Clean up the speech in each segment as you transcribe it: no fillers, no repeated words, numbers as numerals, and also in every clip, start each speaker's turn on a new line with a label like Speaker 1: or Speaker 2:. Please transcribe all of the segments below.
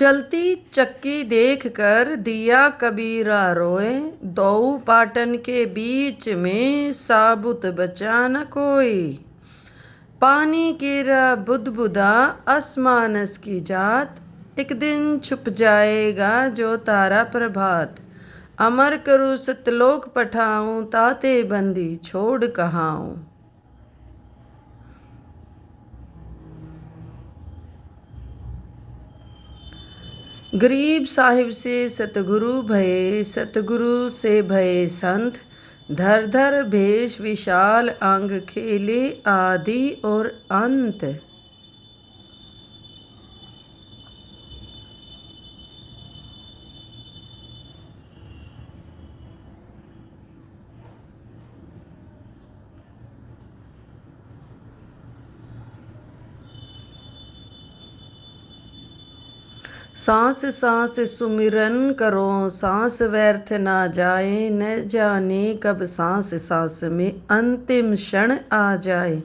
Speaker 1: चलती चक्की देखकर दिया कबीरा रोए, दो पाटन के बीच में साबुत बचा न कोई। पानी गिरा बुदबुदा आसमानस की जात, एक दिन छुप जाएगा जो तारा प्रभात। अमर करूँ सतलोक पठाऊं, ताते बंदी छोड़ कहाऊं। गरीब साहिब से सतगुरु भये, सतगुरु से भये संत। धर धर भेष विशाल अंग, खेले आदि और अंत। सांस सांस सुमिरन करो, सांस व्यर्थ ना जाए। न जाने कब सांस सांस में अंतिम क्षण आ जाए।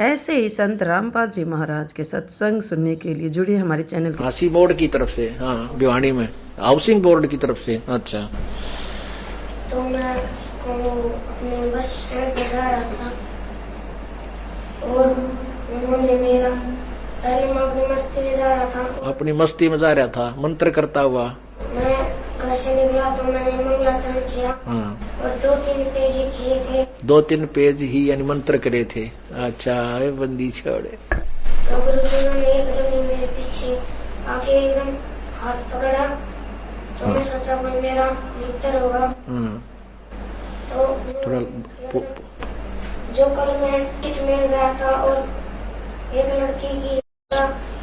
Speaker 1: ऐसे ही संत रामपाल जी महाराज के सत्संग सुनने के लिए जुड़िए हमारे चैनल के।
Speaker 2: हासी बोर्ड की तरफ से, हाँ, भिवानी में हाउसिंग बोर्ड की तरफ से। अच्छा,
Speaker 3: तो मैं इसको अपने बस स्टैंड पे जा रहा था और उन्होंने मेरा पहले मैं अपनी मस्ती में जा रहा था।
Speaker 2: अपनी मस्ती में जा रहा था मंत्र करता हुआ।
Speaker 3: मैं घर से निकला तो मैंने मंगलाचरण किया।
Speaker 2: हाँ,
Speaker 3: और 2-3 पेज ही किए थे।
Speaker 2: 2-3 पेज ही यानी मंत्र करे थे। अच्छा, बंदी छोड़े।
Speaker 3: तो गुरुजी ने एकदम ही मेरे पीछे आके एकदम हाथ पकड़ा। तो मैं सोचा कोई मेरा मित्र होगा। तो
Speaker 2: थोड़ा
Speaker 3: जो कल मैं किट में गया था और एक लड़की की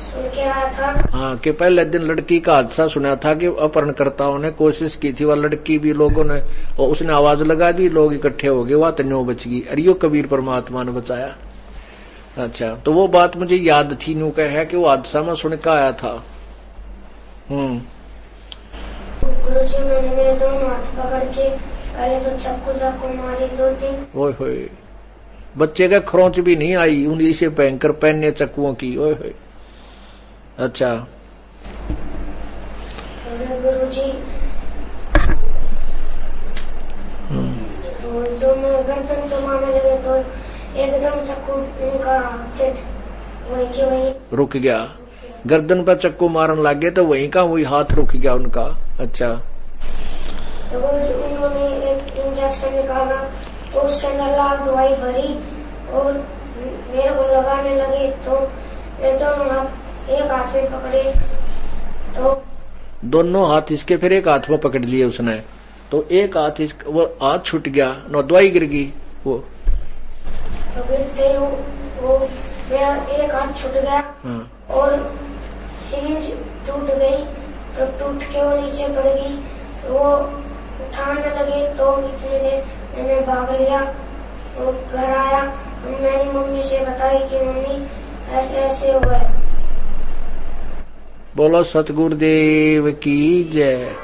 Speaker 3: सुन के आया था।
Speaker 2: हाँ, कि पहले दिन लड़की का हादसा सुना था कि अपहरणकर्ताओं ने कोशिश की थी। वह लड़की भी लोगों ने, और उसने आवाज लगा दी, लोग इकट्ठे हो गए, वह तन्यो बच गई। अरे यो कबीर परमात्मा ने बचाया। अच्छा, तो वो बात मुझे याद थी। न्यू कह है कि वो हादसा में सुन के आया था।
Speaker 3: गुरुजी ने मेरे दोनों हाथ पकड़ के पहले तो चाकू मारी 2-3।
Speaker 2: ओए होए, बच्चे का खरोंच भी नहीं आई उन्हीं से भयंकर पहनने चक्कुओं की। ओए होए। अच्छा,
Speaker 3: गुरुजी तो जो मैं गर्दन पे मारने लगे तो एकदम चाकू उनका हाथ से वहीं के वहीं
Speaker 2: रुक गया। गर्दन पर चक्कू मारन लगे तो वहीं का वही हाथ रुक गया उनका। अच्छा,
Speaker 3: तो उन्होंने एक इंजेक्शन निकाला तो उसके अंदर लाल दवाई भरी और मेरे को लगाने लगे। तो मैं दोनों हाथ एक हाथ में पकड़े। तो
Speaker 2: दोनों हाथ इसके फिर एक हाथ में पकड़ लिए उसने। तो एक हाथ वो हाथ छूट गया, न दवाई गिर गई। वो
Speaker 3: तो गिरते ही वो मेरा एक हाथ छूट गया। और सिरिंज टूट गई। तो टूट के वो नीचे पड़ गई। वो उठाने लगे तो इतने देर मैंने भाग लिया। वो घर आया, मैंने मम्मी से बताई कि मम्मी ऐसे ऐसे हुआ है।
Speaker 2: बोलो सतगुरुदेव की जय।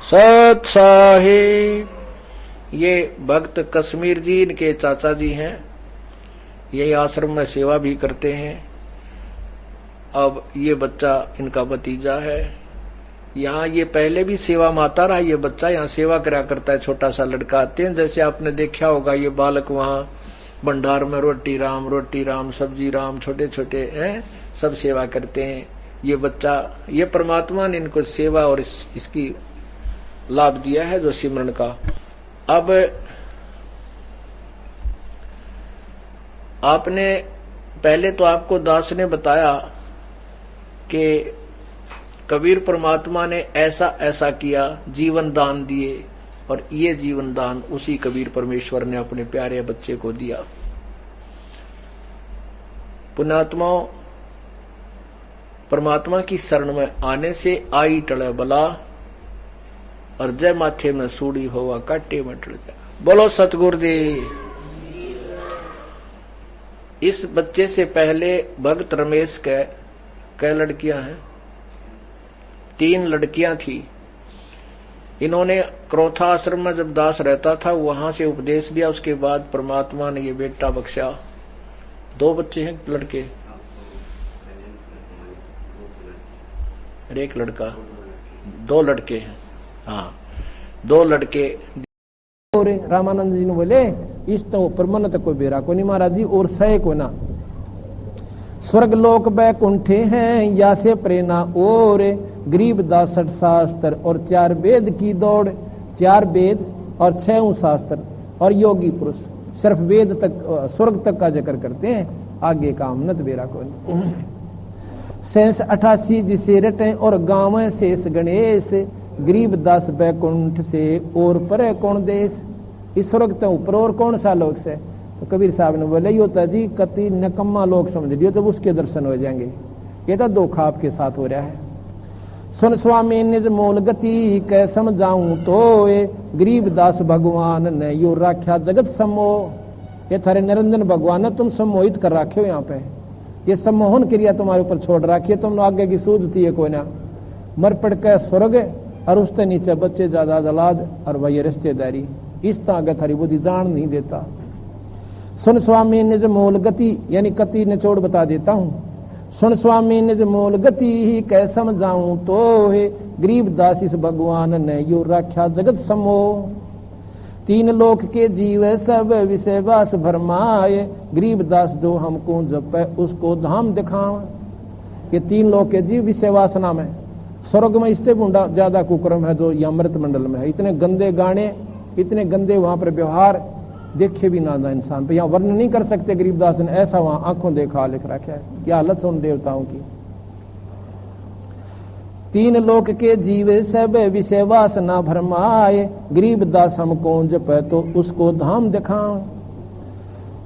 Speaker 2: सत साहिब। ये भक्त कश्मीर जी इनके चाचा जी हैं। यही आश्रम में सेवा भी करते हैं। अब ये बच्चा इनका भतीजा है। यहाँ ये पहले भी सेवा में आता रहा। ये बच्चा यहाँ सेवा करा करता है। छोटा सा लड़का आते हैं, जैसे आपने देखा होगा ये बालक वहाँ भंडार में रोटी राम सब्जी राम छोटे छोटे हैं, सब सेवा करते हैं। ये बच्चा, ये परमात्मा ने इनको सेवा और इसकी लाभ दिया है जो सिमरन का। अब आपने पहले तो आपको दास ने बताया कि कबीर परमात्मा ने ऐसा ऐसा किया, जीवन दान दिए, और ये जीवन दान उसी कबीर परमेश्वर ने अपने प्यारे बच्चे को दिया। पुण्यात्माओं, परमात्मा की शरण में आने से आई टले बला, और जय माथे में सूड़ी होवा काटे में टल जा। बोलो सतगुरुदेव। इस बच्चे से पहले भक्त रमेश के कई लड़कियां हैं, 3 लड़कियां थी। इन्होंने क्रोथा आश्रम में जब दास रहता था वहां से उपदेश दिया। उसके बाद परमात्मा ने ये बेटा बख्शा। 2 बच्चे हैं लड़के। और एक लड़का, 2 लड़के हैं। हाँ, 2 लड़के।
Speaker 4: और रामानंद जी ने बोले इस तो परमन तक कोई बेरा को नहीं महाराज जी, और सह को ना स्वर्ग लोक बैकुंठे हैं या से प्रेरणा और गरीब दास 60 शास्त्र और 4 वेद की दौड़, 4 वेद और 6 शास्त्र और योगी पुरुष सिर्फ वेद तक स्वर्ग तक का जिक्र करते हैं, आगे का अमनत बेरा को नहीं। सेंस 88 जिसे रटे और गाँव शेष गणेश, गरीब दास बैकुंठ से और परे कौन देश, इस स्वर्ग तो ऊपर और कौन सा लोक से। तो कबीर साहब ने बोले यो जी कति नकम्मा लोग समझ लियो, जब उसके दर्शन हो जाएंगे। ये तो धोखा आपके साथ हो रहा है। सुन स्वामी निज मूल गति कै समझाऊं तो ये गरीब दास भगवान ने यो राख्या जगत सम्मोह। ये थारे निरंजन भगवान ने तुम सम्मोहित कर रखे हो, यहाँ पे ये सम्मोहन क्रिया तुम्हारे ऊपर छोड़ रखी है, तुम आगे की सूझती है कोई ना। मर पड़ के स्वर्ग और उसके नीचे बच्चे ज्यादा दलाद और वही रिश्तेदारी, इस तरह आगे थारी बुद्धि जान नहीं देता। सुन स्वामी निज मूल गति, यानी कति निचोड़ बता देता हूं। सुन स्वामी निज मूल गति ही कै समझाऊं तो है गरीब दास इस भगवान ने यो राख्या जगत समोह। 3 लोक के जीव सब विषय वास भरमाए, गरीब दास जो हमको जपे उसको धाम दिखाओ। ये 3 लोक के जीव विषय वासना में, स्वर्ग में इससे बुंडा ज्यादा कुकर्म है जो अमृत मंडल में है। इतने गंदे गाने, इतने गंदे वहां पर व्यवहार देखे भी ना इंसान पे, यहाँ वर्णन नहीं कर सकते। गरीबदास ने ऐसा वहां आंखों देखा लिख रखा है, क्या हालत उन देवताओं की। 3 लोक के जीव सब विषय वासना भरमाए, गरीबदास हमको जपे तो उसको धाम दिखाओ।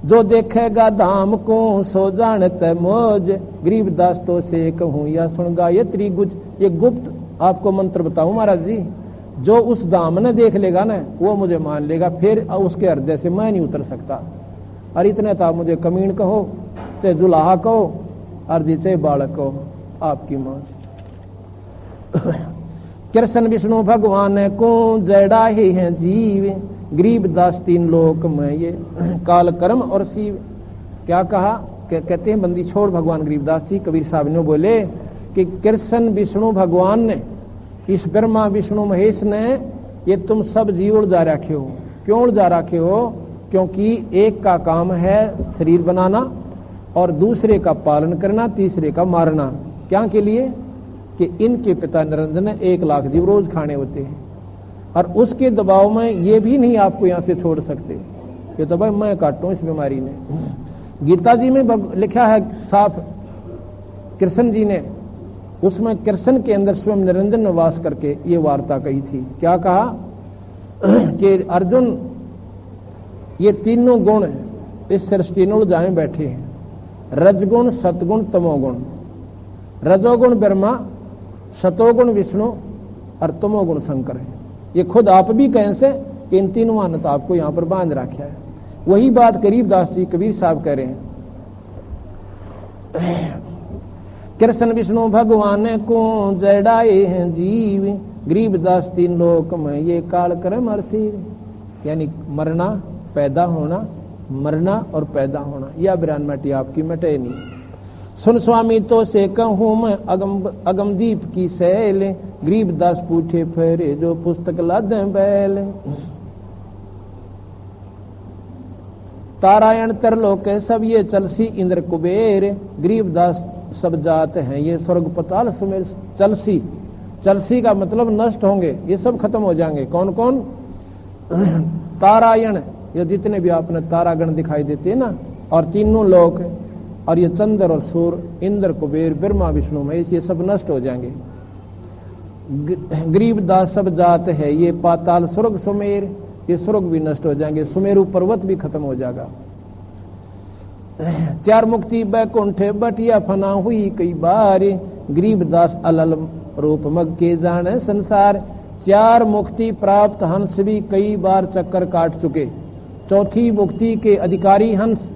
Speaker 4: जो देखेगा धाम को सो जानते मौज, गरीबदास तो से कहूं या सुन गायत्री गुज। ये गुप्त आपको मंत्र बताऊं महाराज जी, जो उस धाम ने देख लेगा ना वो मुझे मान लेगा, फिर उसके हृदय से मैं नहीं उतर सकता। और इतने था, मुझे कमीन कहो चाहे जुलाहा कहो और चाहे बालक कहो, आपकी मौज। कृष्ण विष्णु भगवान को जड़ा ही है जीव, गरीबदास 3 लोक में ये काल कर्म और शिव। क्या कहा, कहते हैं बंदी छोड़ भगवान गरीबदास जी। कबीर साहब ने बोले कि कृष्ण विष्णु भगवान ने, इस ब्रह्मा विष्णु महेश ने, ये तुम सब जीव उलझा रखे हो। क्यों उलझा रखे हो? क्योंकि एक का काम है शरीर बनाना और दूसरे का पालन करना, तीसरे का मारना। क्या के लिए? कि इनके पिता निरंजन 1 लाख जीव रोज खाने होते हैं और उसके दबाव में ये भी नहीं आपको यहाँ से छोड़ सकते। ये तो भाई मैं काटूं इस बीमारी में। गीता जी में लिखा है साफ, कृष्ण जी ने उसमें कृष्ण के अंदर स्वयं निरंजन में वास करके ये वार्ता कही थी। क्या कहा कि अर्जुन ये तीनों गुण इस सृष्टि में उलझाए बैठे हैं, रजगुण सतगुण तमोगुण। रजोगुण ब्रह्मा, सतोगुण विष्णु और तमोगुण शंकर है। ये खुद आप भी कहें से कि इन तीनों मानत आपको यहाँ पर बांध रखा है। वही बात गरीबदास जी कबीर साहब कह रहे हैं। कृष्ण विष्णु भगवान को जड़ाए हैं जीव, गरीबदास 3 लोक में ये काल कर्म और शिव। यानी मरना, पैदा होना, मरना और पैदा होना, यह बिरान मटी आपकी मटे नहीं। सुन स्वामी तो से कहूं मैं अगमदीप की सैल, गरीबदास पूछे फेरे जो पुस्तक लादे बैल। तारायण तरलोक सब ये चलसी इंद्र कुबेर, गरीबदास सब जात हैं ये स्वर्ग पताल सुमेर। चलसी, चलसी का मतलब नष्ट होंगे, ये सब खत्म हो जाएंगे। कौन कौन? तारायण, ये जितने भी आपने तारागण दिखाई देते हैं ना, और तीनों लोक, और ये चंद्र और सूर्य, इंद्र कुबेर ब्रह्मा विष्णु महेश, ये सब नष्ट हो जाएंगे। गरीबदास सब जात है ये पाताल स्वर्ग सुमेर, ये स्वर्ग भी नष्ट हो जाएंगे, सुमेरु पर्वत भी खत्म हो जाएगा। 4 मुक्ति बैकुंठे बटिया फना हुई कई बार, गरीबदास अलल रूप मग के जाने संसार। 4 मुक्ति प्राप्त हंस भी कई बार चक्कर काट चुके। 4थी मुक्ति के अधिकारी हंस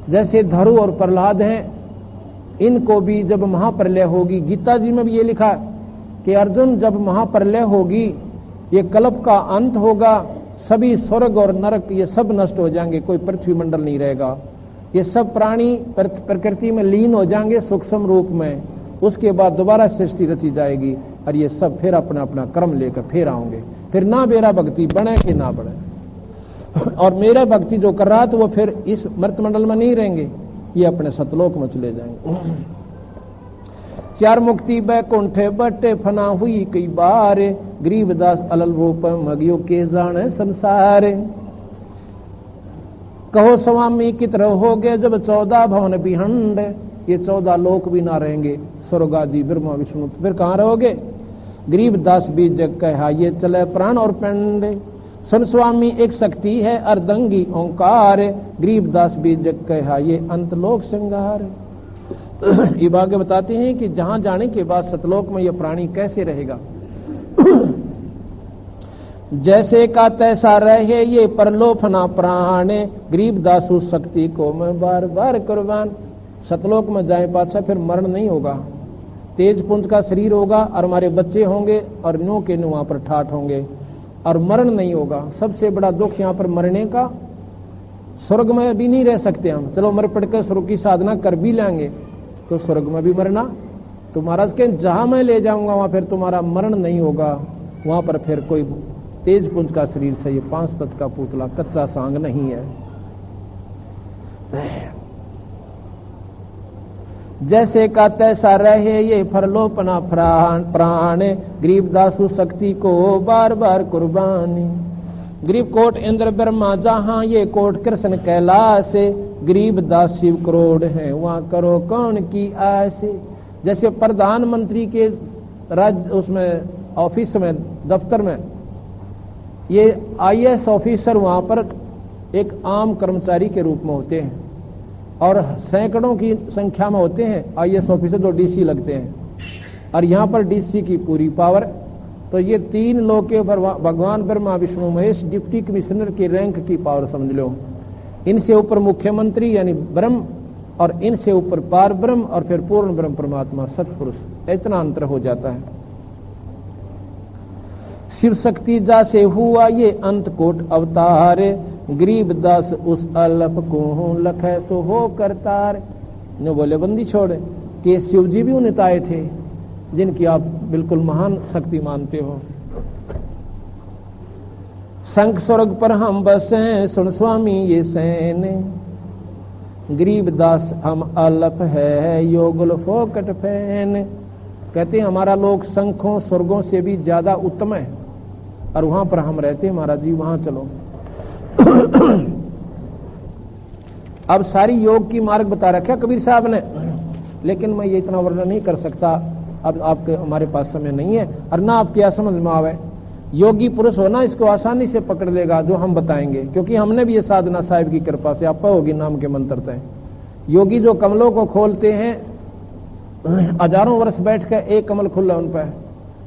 Speaker 4: जैसे धरु और प्रहलाद हैं, इनको भी जब महाप्रलय होगी, गीता जी में भी ये लिखा कि अर्जुन जब महाप्रलय होगी, ये कल्प का अंत होगा, सभी स्वर्ग और नरक ये सब नष्ट हो जाएंगे, कोई पृथ्वी मंडल नहीं रहेगा। ये सब प्राणी प्रकृति में लीन हो जाएंगे सूक्ष्म रूप में, उसके बाद दोबारा सृष्टि रची जाएगी और ये सब फिर अपना अपना कर्म लेकर फिर आएंगे। फिर ना मेरा भक्ति बने कि ना बढ़े। और मेरा भक्ति जो कर रहा तो वो फिर इस मर्तमंडल में नहीं रहेंगे, ये अपने सतलोक में चले जाएंगे। चार मुक्ति बैकुंठे बटे फना हुई कई बार, गरीबदास अलल रूप मगियो के जाने संसार। कहो स्वामी कितने हो गए जब 14 भवन बिहंड, ये 14 लोक भी ना रहेंगे, स्वर्ग आदि ब्रह्मा विष्णु, तो फिर कहाँ रहोगे। गरीबदास भी जग कहा ये चले प्राण और पिंड, सुन स्वामी एक शक्ति है अर्धंगी ओंकार, गरीबदास भी जग कहा ये अंतलोक श्रृंगार। ये आगे बताते हैं कि जहां जाने के बाद सतलोक में यह प्राणी कैसे रहेगा। जैसे का तैसा रहे ये परलोफना प्राण, गरीबदास उस शक्ति को मैं बार बार कुर्बान। सतलोक में जाए पाछा फिर मरण नहीं होगा, तेज पुंज का शरीर होगा और हमारे बच्चे होंगे और नो के नो वहां पर ठाठ होंगे और मरण नहीं होगा। सबसे बड़ा दुख यहाँ पर मरने का, स्वर्ग में भी नहीं रह सकते हम, चलो मर पड़कर स्वर्ग की साधना कर भी लेंगे तो स्वर्ग में भी मरना। तो महाराज के जहां मैं ले जाऊंगा वहां फिर तुम्हारा मरण नहीं होगा, वहां पर फिर कोई तेज पुंज का शरीर से ये 5 तत्व का पुतला कच्चा सांग नहीं है। जैसे का तैसा रहे ये फरलोपना प्राण, गरीबदास शक्ति को बार बार कुर्बानी। गरीब कोट इंद्र ब्रह्मा जहां ये कोट कृष्ण कैलाश, गरीबदास शिव करोड़ है वहां करो कौन की आस। जैसे प्रधानमंत्री के राज्य उसमें ऑफिस में दफ्तर में ये IAS ऑफिसर वहां पर एक आम कर्मचारी के रूप में होते हैं और सैकड़ों की संख्या में होते हैं IAS ऑफिसर जो DC लगते हैं, और यहाँ पर DC की पूरी पावर। तो ये 3 लोग के ऊपर भगवान ब्रह्मा विष्णु महेश डिप्टी कमिश्नर की रैंक की पावर समझ लो। इनसे ऊपर मुख्यमंत्री यानी ब्रह्म, और इनसे ऊपर पार ब्रह्म, और फिर पूर्ण ब्रह्म परमात्मा सतपुरुष। इतना अंतर हो जाता है। शिव शक्ति जा से हुआ ये अंत कोट अवतार, गरीबदास उस अलप को लखे सो हो करतार। ने बोले बंदी छोड़े कि शिव जी भी उन्नताए थे जिनकी आप बिल्कुल महान शक्ति मानते हो। शंख स्वर्ग पर हम बसे सुन स्वामी ये सैन, गरीबदास हम अलप है योगुल फोकट फैन। कहते हैं हमारा लोग शंखों स्वर्गों से भी ज्यादा उत्तम है और वहां पर हम रहते हैं महाराज जी, वहां चलो। अब सारी योग की मार्ग बता रखा कबीर साहब ने, लेकिन मैं ये इतना वर्णन नहीं कर सकता, अब आपके हमारे पास समय नहीं है और ना आपके यहाँ समझ में आवे। योगी पुरुष हो ना इसको आसानी से पकड़ लेगा जो हम बताएंगे, क्योंकि हमने भी ये साधना साहिब की कृपा से आप पाओगी नाम के मंत्र तय। योगी जो कमलों को खोलते हैं, हजारों वर्ष बैठ कर एक कमल खुला उन पर,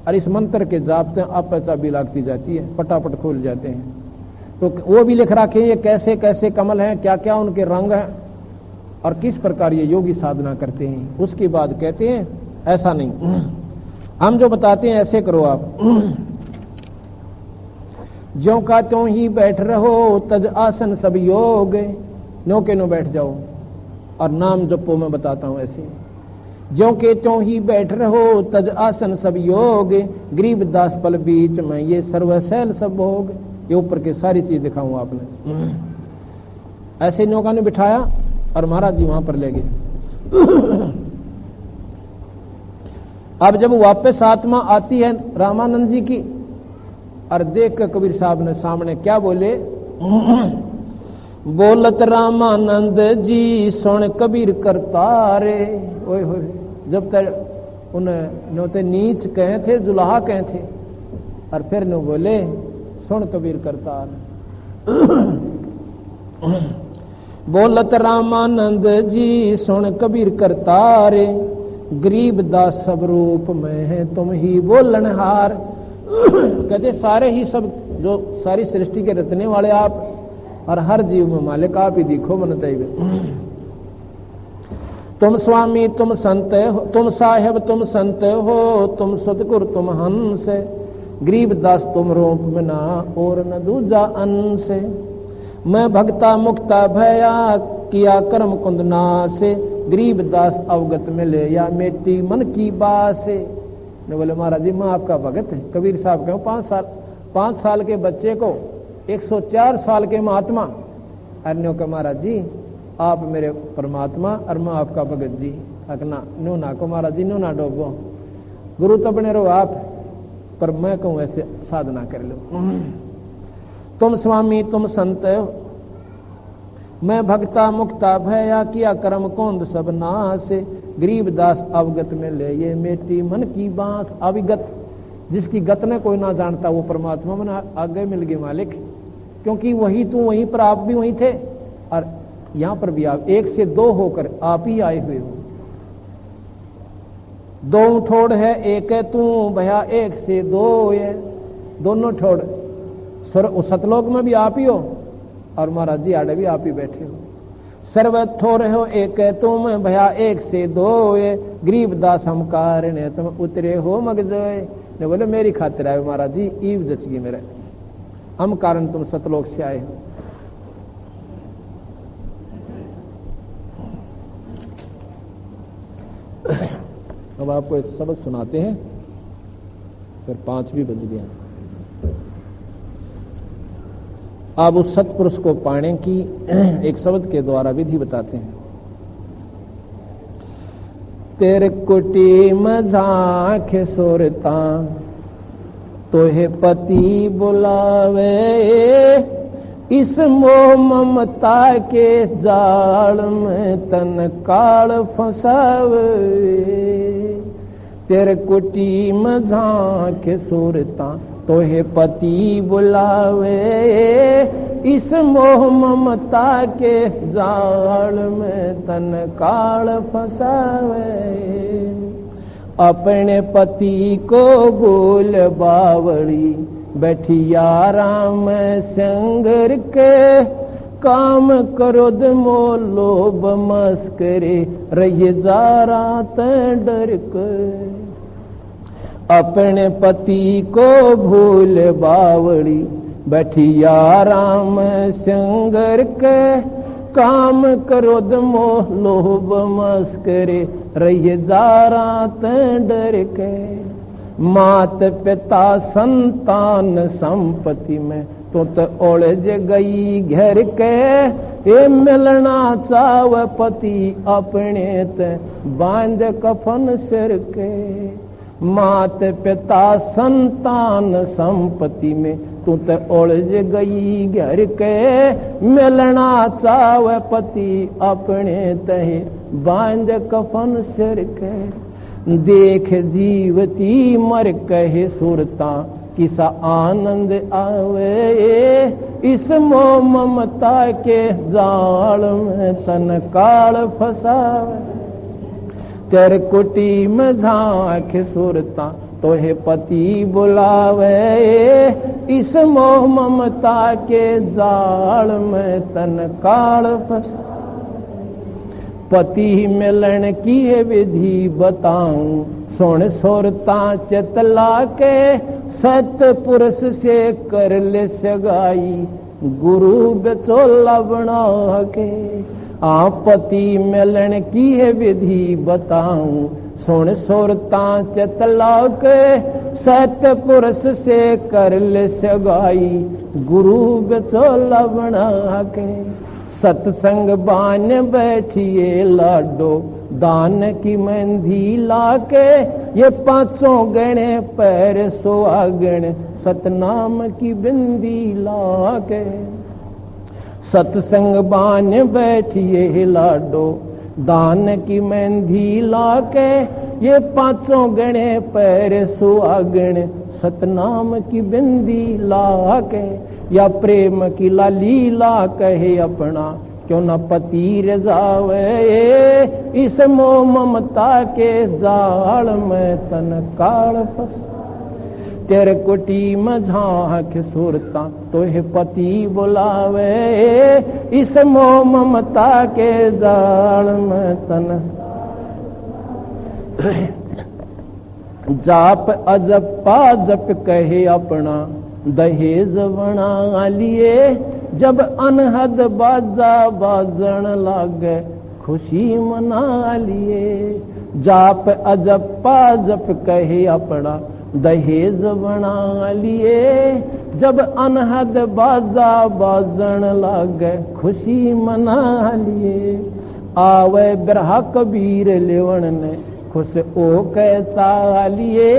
Speaker 4: और इस मंत्र के जापते आप चाबी लागती जाती है, पटापट खोल जाते हैं। तो वो भी लिख रखे ये कैसे कैसे कमल हैं, क्या क्या उनके रंग हैं और किस प्रकार ये योगी साधना करते हैं। उसके बाद कहते हैं ऐसा नहीं, हम जो बताते हैं ऐसे करो आप। ज्यों का त्यों ही बैठ रहो तज आसन सब योग, नो के नो बैठ जाओ और नाम जपो, मैं बताता हूं ऐसे। ज्यों के त्यों ही बैठ रहो तज आसन सब योग, गरीबदास पल बीच में ये सर्वशैल सब भोग। ये ऊपर के सारी चीज दिखाऊं आपने। ऐसे नौका ने बिठाया और महाराज जी वहां पर ले गए। अब जब वापस आत्मा आती है रामानंद जी की, और देख कर कबीर साहब ने सामने क्या बोले, बोलत रामानंद जी सुन कबीर करतारे। ओए होए, जब तक उन्हें नोते नीच कहे थे, जुलाहा कहे थे, और फिर न बोले सुन कबीर करतार। बोलत रामानंद जी सुन कबीर करतारे, गरीबदास सब रूप में है तुम ही बोलनहार। कहते सारे ही सब जो सारी सृष्टि के रचने वाले आप, और हर जीव में मालिक आप ही दिखो मन तैवे। तुम स्वामी तुम संत हो, तुम साहेब तुम संत हो, तुम सतगुरु तुम हंस, गरीबदास तुम रूप में ना और न दूजा अंश। मैं भक्ता मुक्ता भया किया कर्म कुंदना से, गरीब दास अवगत में ले या मेटी मन की बात से। ने बोले महाराज जी मैं आपका भगत है। कबीर साहब कहूँ 5 साल के बच्चे को 104 साल के महात्मा। अन्यों का महाराज जी आप मेरे परमात्मा और मैं आपका भगत जी। अकना नो ना को महाराज जी नो ना डोबो, गुरु तो बने रहो आप, पर मैं कहूँ ऐसे साधना कर लो। तुम स्वामी तुम संत मैं भक्ता मुक्ता भया किया कर्म कौंद सब नाश। गरीब दास अवगत में ले ये मेटी मन की बांस। अविगत जिसकी गत ने कोई ना जानता वो परमात्मा मन आगे मिल गए मालिक, क्योंकि वही तू वहीं पर आप भी वहीं थे और यहां पर भी आप 1 से 2 होकर आप ही आए हुए हो। 2 ठोड़ है एक है तू भया 1 से 2 है, दोनों ठोड़ सतलोक में भी आप ही हो और महाराज जी आड़े भी आप ही बैठे हो। सर्व ठोर हो एक है तुम भया 1 से 2 है, गरीब दास हम कारण तुम उतरे हो मगजोए। ने बोले मेरी खातिर आए महाराज जी, ईव जचगी मेरे, हम कारण तुम सतलोक से आए हो। अब आपको एक शब्द सुनाते हैं, फिर 5 भी बज गए। आप उस सत्पुरुष को पाने की एक शब्द के द्वारा विधि बताते हैं। तेरे कुटी मजाक सोरता तोहे पति बुलावे, इस मोह ममता के जाल में तन काल फंसावे। तेरे कुटी मजाक सोरता तोहे पति बुलावे, इस मोह ममता के जाल में तन काल फंसावे। अपने पति को भूल बावड़ी बैठी आराम संगर के, काम क्रोध मोह लोभ मस्करे रही जा रात डर के। अपने पति को भूल बावड़ी बैठी आराम संगर के, काम क्रोध मोह लोभ मस्करे रही जा रात डर के। मात पिता संतान संपत्ति में तो उलझ गई घर के, ये मिलना चाव पति अपने ते बांध कफन सिर के। मात पिता संतान संपत्ति में तू तो उलझ गई घर के, मिलना चाव पति अपने तहे बांध कफन सिर के। देख जीवती मर कहे सुरता किसा आनंद आवे, इस मोह ममता के जाल में तन काल फसावे। तेरे कुटी में झांक सुरता तोहे पति बुलावे, इस मोह ममता के जाल में तन काल फसावे। पति मिलन की है विधि बताऊं सुन सुरता चतला के, सतपुरुष से कर ले सगाई गुरु बिचौला बना के। पति मिलन की है विधि बताऊं सुन सुरता चतला के, सतपुरुष से कर ले सगाई गुरु बिचौला बना के। सत्संग बान बैठिए लाडो दान की मेहंदी लाके, ये 5 गणे पैर सुहागण सतनाम की बिंदी लाके। सत्संग बान बैठिए लाडो दान की मेहंदी लाके, ये 5 गणे पैर सुहागण सतनाम की बिंदी लाके। या प्रेम की लालीला कहे अपना क्यों न पति रजावे, इस मोह ममता के जाल में तन काल फंस। तेरे कुटी में झांक सुरता तोहे पति बुलावे, इस मोह ममता के जाल में तन। जाप अजपा जप कहे अपना दहेज बना लिए, जब अनहद बाजा बाजन लागे खुशी मना लिए। जाप अजप्पा जप कहे अपना दहेज बना लिए। जब अनहद बाजा बाजन लागे खुशी मना लिए। आवे बिरहा कबीर लेवण ने खुश ओ के चालिए।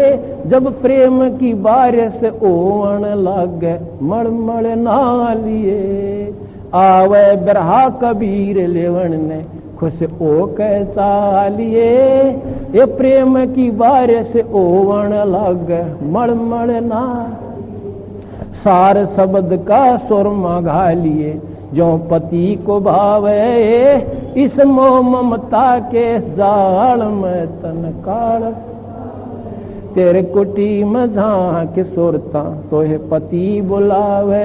Speaker 4: जब प्रेम की बारिश ओवन लागे मड़मड़ ना लिए। आवे बिरहा कबीर लेवण ने खुश ओ के चालिए। ये प्रेम की बारिश ओवन लागे मड़मड़ ना। सार शब्द का सुरमा घालिए जो पति को भावे। इस मोह ममता के जाल में तन काल। तेरे कुटी में झांक सुरता तो है पति बुलावे।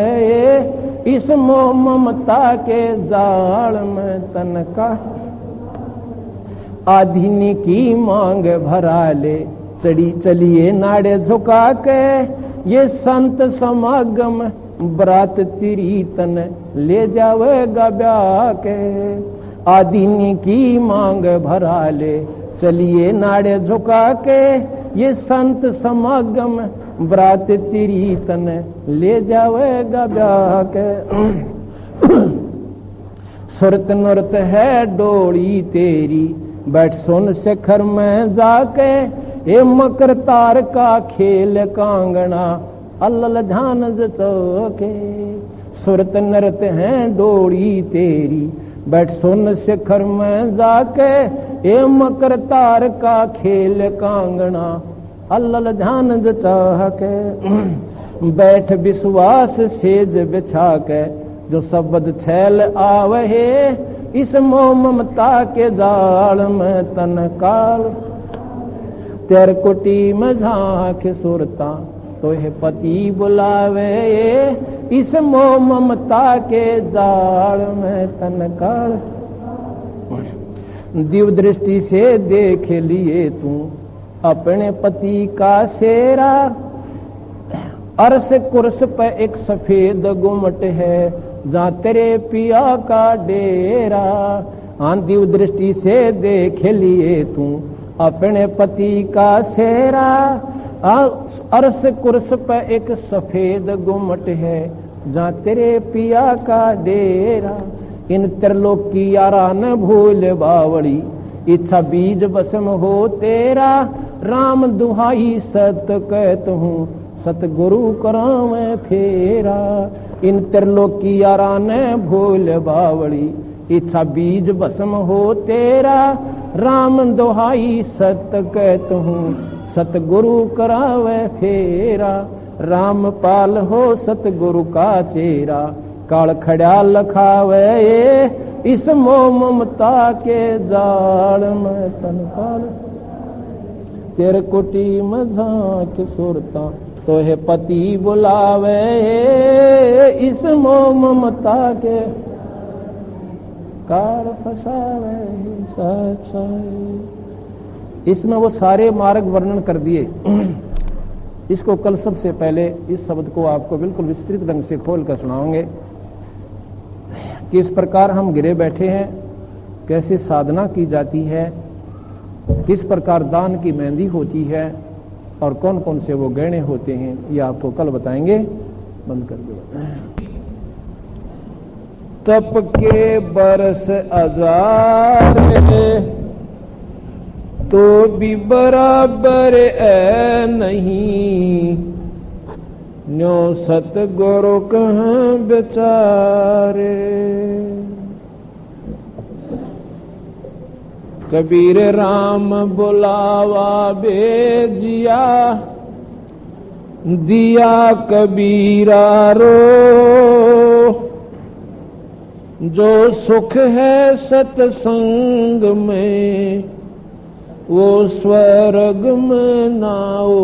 Speaker 4: इस मोह ममता के जाल में तन का। आधीनी की मांग भरा ले चढ़ी चलिए नाड़े झुका के। ये संत समागम बरात तेरी तन ले जावेगा ब्याह के। आदीनी की मांग भरा ले चलिए नाड़े झुका के। ये संत समागम बरात तेरी तन ले जावेगा ब्याह के। सुरत नुरत है डोली तेरी बैठ सुन शिखर में जाके। ये मकर तार का खेल कांगना अल्ल ध्यान चौके। सुरत नरत हैं डोरी तेरी बैठ सुन शिखर में जाके। ये मकर तार का खेल कांगना अल्ल ध्यान चौके। बैठ विश्वास सेज बिछा के जो शब्द छैल आवहे। इस मोह ममता के जाल में तन काल। तेर कुटी में झांक सुरता तो है पति बुलावे। इस मोह ममता के जाल में तन काल। दिव्य दृष्टि से देख लिए तू अपने पति का सेरा। अर्श कुर्स पे एक सफेद गुमट है जहाँ तेरे पिया का डेरा। हाँ दिव्य दृष्टि से देख लिए तू अपने पति का सेरा। अर्श कुर्स पे एक सफेद गुमट है जहाँ तेरे पिया का डेरा। इन त्रिलोक की यारा न भूल बावड़ी इच्छा बीज बसम हो तेरा। राम दुहाई सत कहत हूँ सतगुरु कराम फेरा। इन त्रिलोक की यारा न भूल बावड़ी इच्छा बीज बसम हो तेरा। राम दुहाई सत कहत हूँ सतगुरु करावे फेरा। राम पाल हो सतगुरु का चेरा काल खड़ा लखावे। इस मोह ममता के जाल में तन काल। तेरे कुटी में झांक सुरता तो है पति बुलावे। इस मोह ममता के काल फसावे सच्चाई। इसमें वो सारे मार्ग वर्णन कर दिए। इसको कल सबसे पहले इस शब्द को आपको बिल्कुल विस्तृत ढंग से खोल कर सुनाओगे कि इस प्रकार हम गिरे बैठे हैं, कैसे साधना की जाती है, किस प्रकार दान की मेहंदी होती है और कौन कौन से वो गहने होते हैं, ये आपको कल बताएंगे। बंद कर दो। तप के बरस हजार तो भी बराबर है नहीं। न्यो सतगुरु कहाँ बेचारे। कबीर राम बुलावा बेजिया दिया कबीरा रो। जो सुख है सत्संग में वो स्वर्ग में नाओ।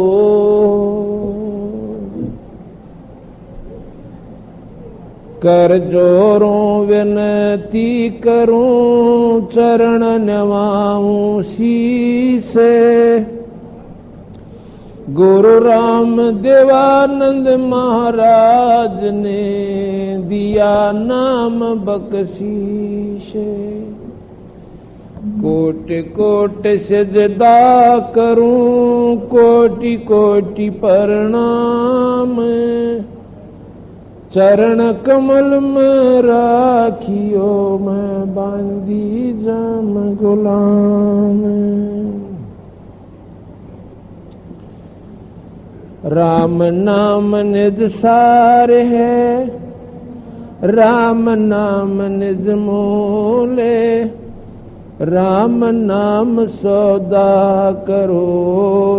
Speaker 4: कर जोरों विनती करूं चरण नवाऊं शीसे। गुरु राम देवानंद महाराज ने दिया नाम बख्शीश। कोट कोट सजदा करूं, कोटि कोटि प्रणाम, चरण कमल में राखियो मैं बांधी जाम गुलाम। राम नाम निज सार है, राम नाम निज मूले, राम नाम सौदा करो,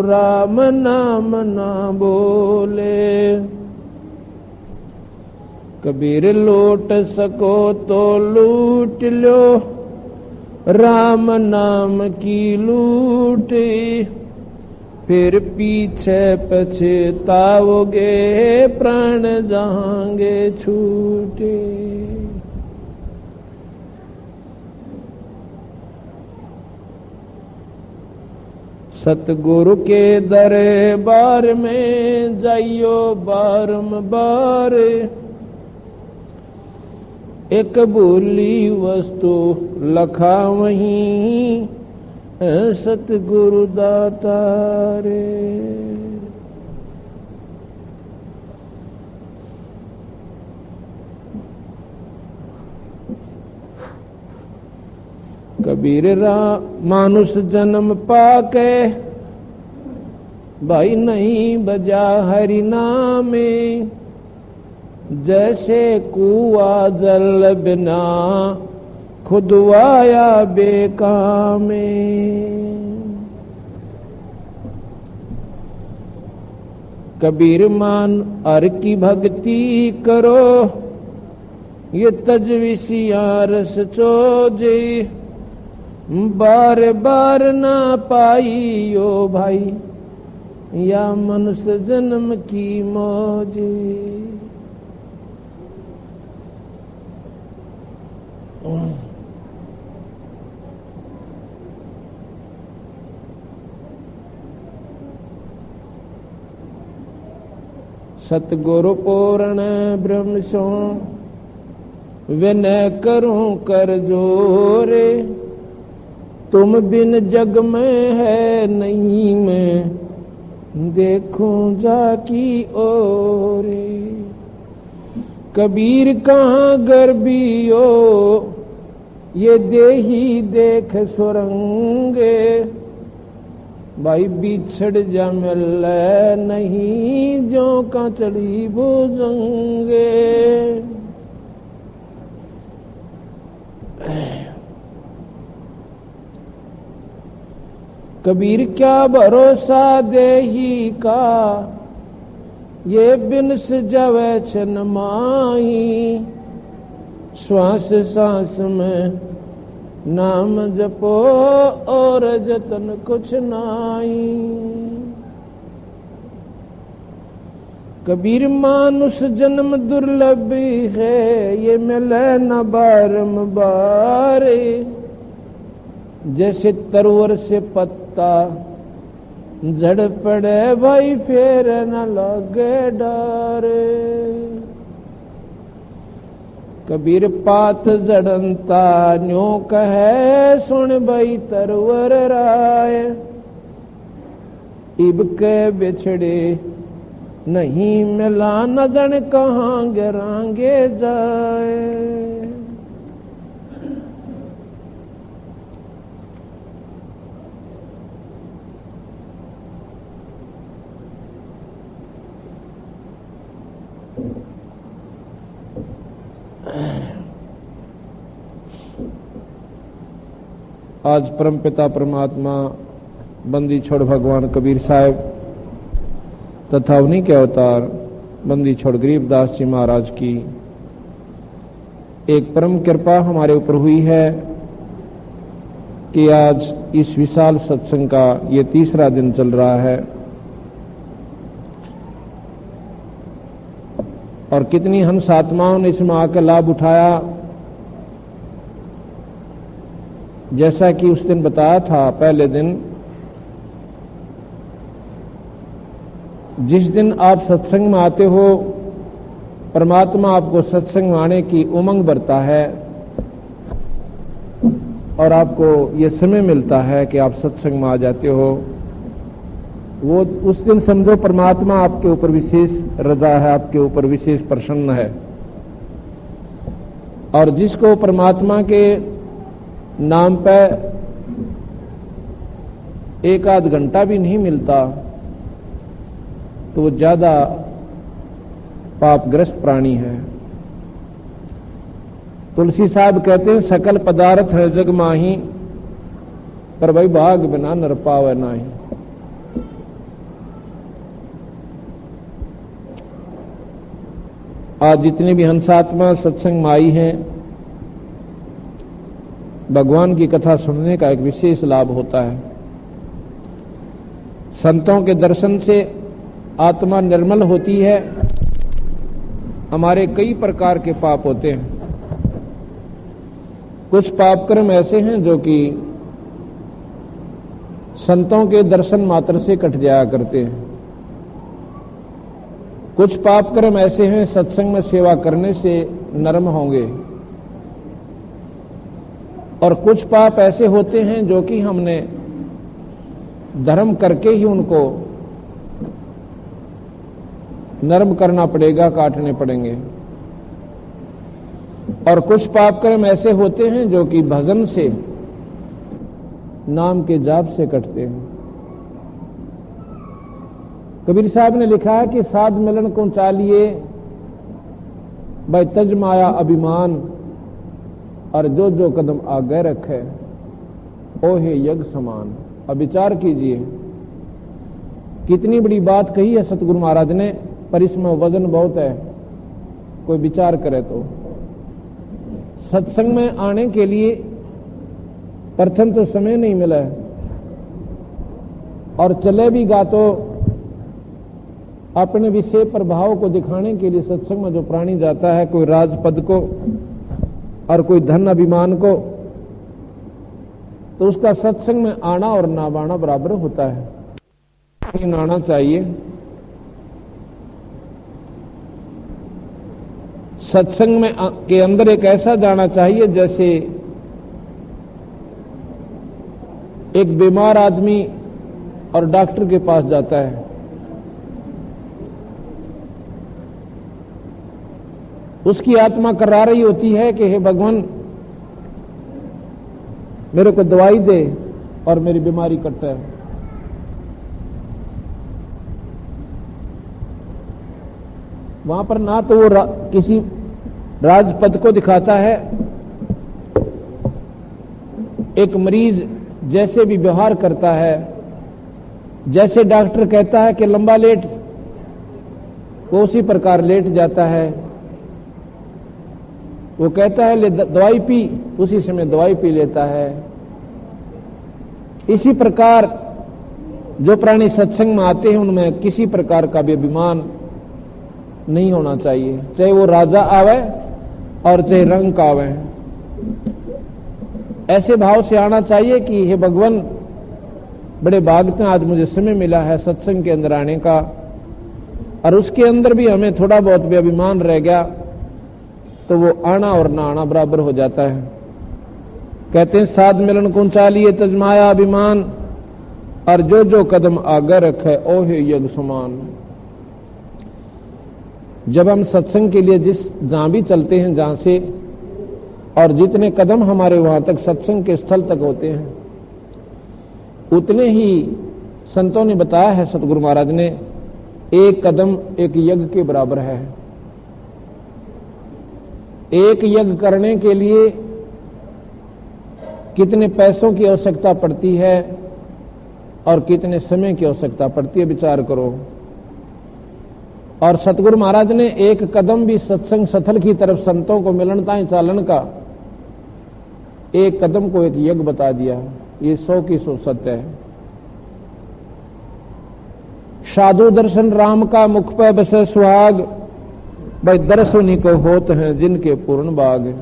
Speaker 4: राम नाम ना बोले। कबीर लूट सको तो लूट लो, राम नाम की लूट, फिर पीछे पछताओगे प्राण जाएंगे छूटे। सतगुरु के दरबार में जाइयो बारंबार, एक भूली वस्तु लखा वहीं सतगुरु दाता रे। कबीर मानुष जन्म पाके, भाई नहीं बजा हरि नामे, जैसे कुआ जल बिना खुदवाया बेकामे। कबीर मान हर की भक्ति करो, ये तजविसिया रस चोजे, बार बार ना पाइयो भाई या मनुष्य जन्म की मौजे। सतगुरु पूर्ण ब्रह्म सो विनय करूं कर जोरे, तुम बिन जग में है नहीं मैं देखूं जाकी ओरे। कबीर कहाँ गर्बियो ये देही देख सुरंगे, भाई बिछड़ जा मिल नहीं जो का चढ़ी भुजंगे। कबीर क्या भरोसा देही का, ये बिन सजवे छन माही, श्वास सांस में नाम जपो और जतन कुछ नाई। कबीर मानुष जन्म दुर्लभ है, ये मिले न बारंबार, जैसे तरवर से पत्ता झड़ पड़े भाई फेर न लगे डर। कबीर पात जड़नता न्यो कहे सुन भाई तरवर राय, इब के बिछड़े नहीं मिला न जन कहाँ गिरांगे जाए। आज परमपिता परमात्मा बंदी छोड़ भगवान कबीर साहब तथा उन्हीं के अवतार बंदी छोड़ गरीबदास जी महाराज की एक परम कृपा हमारे ऊपर हुई है कि आज इस विशाल सत्संग का ये तीसरा दिन चल रहा है और कितनी हंस आत्माओं ने इसमें आकर लाभ उठाया। जैसा कि उस दिन बताया था, पहले दिन जिस दिन आप सत्संग में आते हो परमात्मा आपको सत्संग में आने की उमंग भरता है और आपको ये समय मिलता है कि आप सत्संग में आ जाते हो, वो उस दिन समझो परमात्मा आपके ऊपर विशेष रजा है, आपके ऊपर विशेष प्रसन्न है। और जिसको परमात्मा के नाम पर एक आध घंटा भी नहीं मिलता तो वो ज्यादा पापग्रस्त प्राणी है। तुलसी साहब कहते हैं सकल पदार्थ है जग माही, पर भाई भाग बिना नर पावे नाही। आज जितने भी हंसात्मा सत्संग में आई हैं, भगवान की कथा सुनने का एक विशेष लाभ होता है। संतों के दर्शन से आत्मा निर्मल होती है। हमारे कई प्रकार के पाप होते हैं। कुछ पाप कर्म ऐसे हैं जो कि संतों के दर्शन मात्र से कट जाया करते हैं। कुछ पाप कर्म ऐसे हैं सत्संग में सेवा करने से नरम होंगे, और कुछ पाप ऐसे होते हैं जो कि हमने धर्म करके ही उनको नरम करना पड़ेगा, काटने पड़ेंगे। और कुछ पाप कर्म ऐसे होते हैं जो कि भजन से, नाम के जाप से कटते हैं। कबीर साहब ने लिखा है कि साध मिलन को चालिए भाई तज माया अभिमान, और जो जो कदम आगे रखे ओहे यज्ञ समान। अब विचार कीजिए, कितनी बड़ी बात कही है सतगुरु महाराज ने, पर इसमें वजन बहुत है। कोई विचार करे तो सत्संग में आने के लिए प्रथम तो समय नहीं मिला है, और चले भी गा तो अपने विषय प्रभाव को दिखाने के लिए सत्संग में जो प्राणी जाता है, कोई राजपद को और कोई धन अभिमान को, तो उसका सत्संग में आना और ना आना बराबर होता है। लेकिन आना चाहिए। सत्संग में के अंदर एक ऐसा जाना चाहिए जैसे एक बीमार आदमी और डॉक्टर के पास जाता है। उसकी आत्मा कर्रा रही होती है कि हे भगवान मेरे को दवाई दे और मेरी बीमारी कटे। वहां पर ना तो वो किसी राजपद को दिखाता है। एक मरीज जैसे भी व्यवहार करता है, जैसे डॉक्टर कहता है कि लंबा लेट, वो उसी प्रकार लेट जाता है। वो कहता है ले दवाई पी, उसी समय दवाई पी लेता है। इसी प्रकार जो प्राणी सत्संग में आते हैं उनमें किसी प्रकार का भी अभिमान नहीं होना चाहिए, चाहे वो राजा आवे और चाहे रंग का आवे। ऐसे भाव से आना चाहिए कि हे भगवान बड़े भागते आज मुझे समय मिला है सत्संग के अंदर आने का, और उसके अंदर भी हमें थोड़ा बहुत भी अभिमान रह गया तो वो आना और ना आना बराबर हो जाता है। कहते हैं साध मिलन को चालिए तजमाया अभिमान, और जो जो कदम आगे रखे ओहे यज्ञ समान। जब हम सत्संग के लिए जहां भी चलते हैं, जहां से और जितने कदम हमारे वहां तक सत्संग के स्थल तक होते हैं, उतने ही संतों ने बताया है, सतगुरु महाराज ने, एक कदम एक यज्ञ के बराबर है। एक यज्ञ करने के लिए कितने पैसों की आवश्यकता पड़ती है और कितने समय की आवश्यकता पड़ती है, विचार करो। और सतगुरु महाराज ने एक कदम भी सत्संग स्थल की तरफ संतों को मिलनता ही चालन का, एक कदम को एक यज्ञ बता दिया। ये 100 की 100 सत्य है। साधु दर्शन राम का मुख पे बसे सुहाग, भाई दर्शनी को होते हैं जिनके पूर्ण बाग।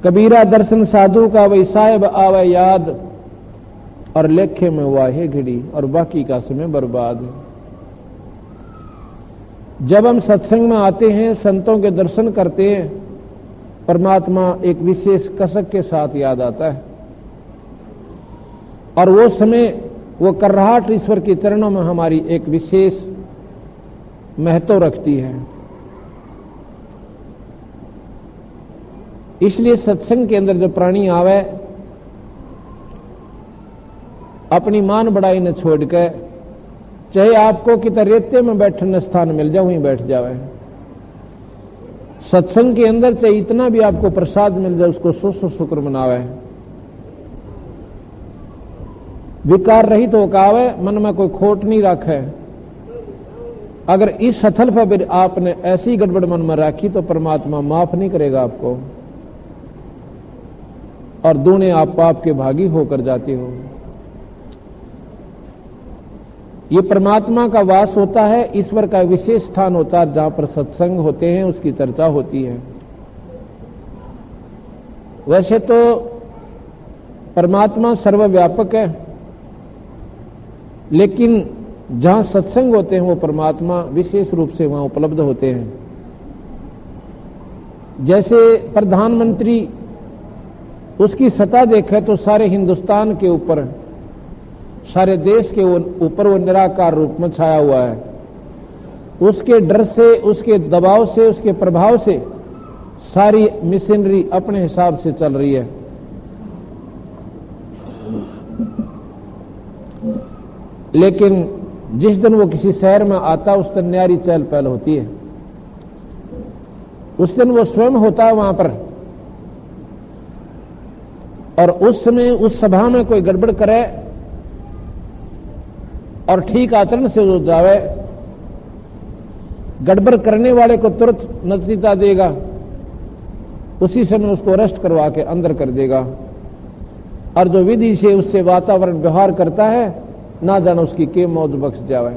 Speaker 4: कबीरा दर्शन साधु का वही साहेब आवे याद, और लेखे में वाहे घड़ी और बाकी का समय बर्बाद। जब हम सत्संग में आते हैं, संतों के दर्शन करते हैं, परमात्मा एक विशेष कसक के साथ याद आता है, और वो समय वो कर्राहट ईश्वर के चरणों में हमारी एक विशेष महत्व रखती है। इसलिए सत्संग के अंदर जो प्राणी आवे, अपनी मान बढ़ाई न छोड़ के, चाहे आपको कितना रेते में बैठने स्थान मिल जाए वहीं बैठ जावे। सत्संग के अंदर चाहे इतना भी आपको प्रसाद मिल जाए, उसको सो शुक्र मनावे। विकार रहित होकर आवे, मन में कोई खोट नहीं रखे। अगर इस स्थल पर आपने ऐसी गड़बड़ मन में रखी तो परमात्मा माफ नहीं करेगा आपको, और दूने आप पाप के भागी होकर जाते हो। ये परमात्मा का वास होता है, ईश्वर का विशेष स्थान होता है, जहां पर सत्संग होते हैं, उसकी चर्चा होती है। वैसे तो परमात्मा सर्वव्यापक है, लेकिन जहां सत्संग होते हैं वो परमात्मा विशेष रूप से वहां उपलब्ध होते हैं। जैसे प्रधानमंत्री, उसकी सत्ता देखे तो सारे हिंदुस्तान के ऊपर, सारे देश के ऊपर वो निराकार रूप में छाया हुआ है। उसके डर से, उसके दबाव से, उसके प्रभाव से सारी मिशनरी अपने हिसाब से चल रही है। लेकिन जिस दिन वो किसी शहर में आता, उस दिन न्यारी चहल पहल होती है। उस दिन वो स्वयं होता है वहां पर, और उस समय उस सभा में कोई गड़बड़ करे और ठीक आचरण से वो जावे, गड़बड़ करने वाले को तुरंत नतीजा देगा, उसी समय उसको अरेस्ट करवा के अंदर कर देगा, और जो विधि से उससे वातावरण व्यवहार करता है, ना जाना उसकी के मौज बख्श जावे।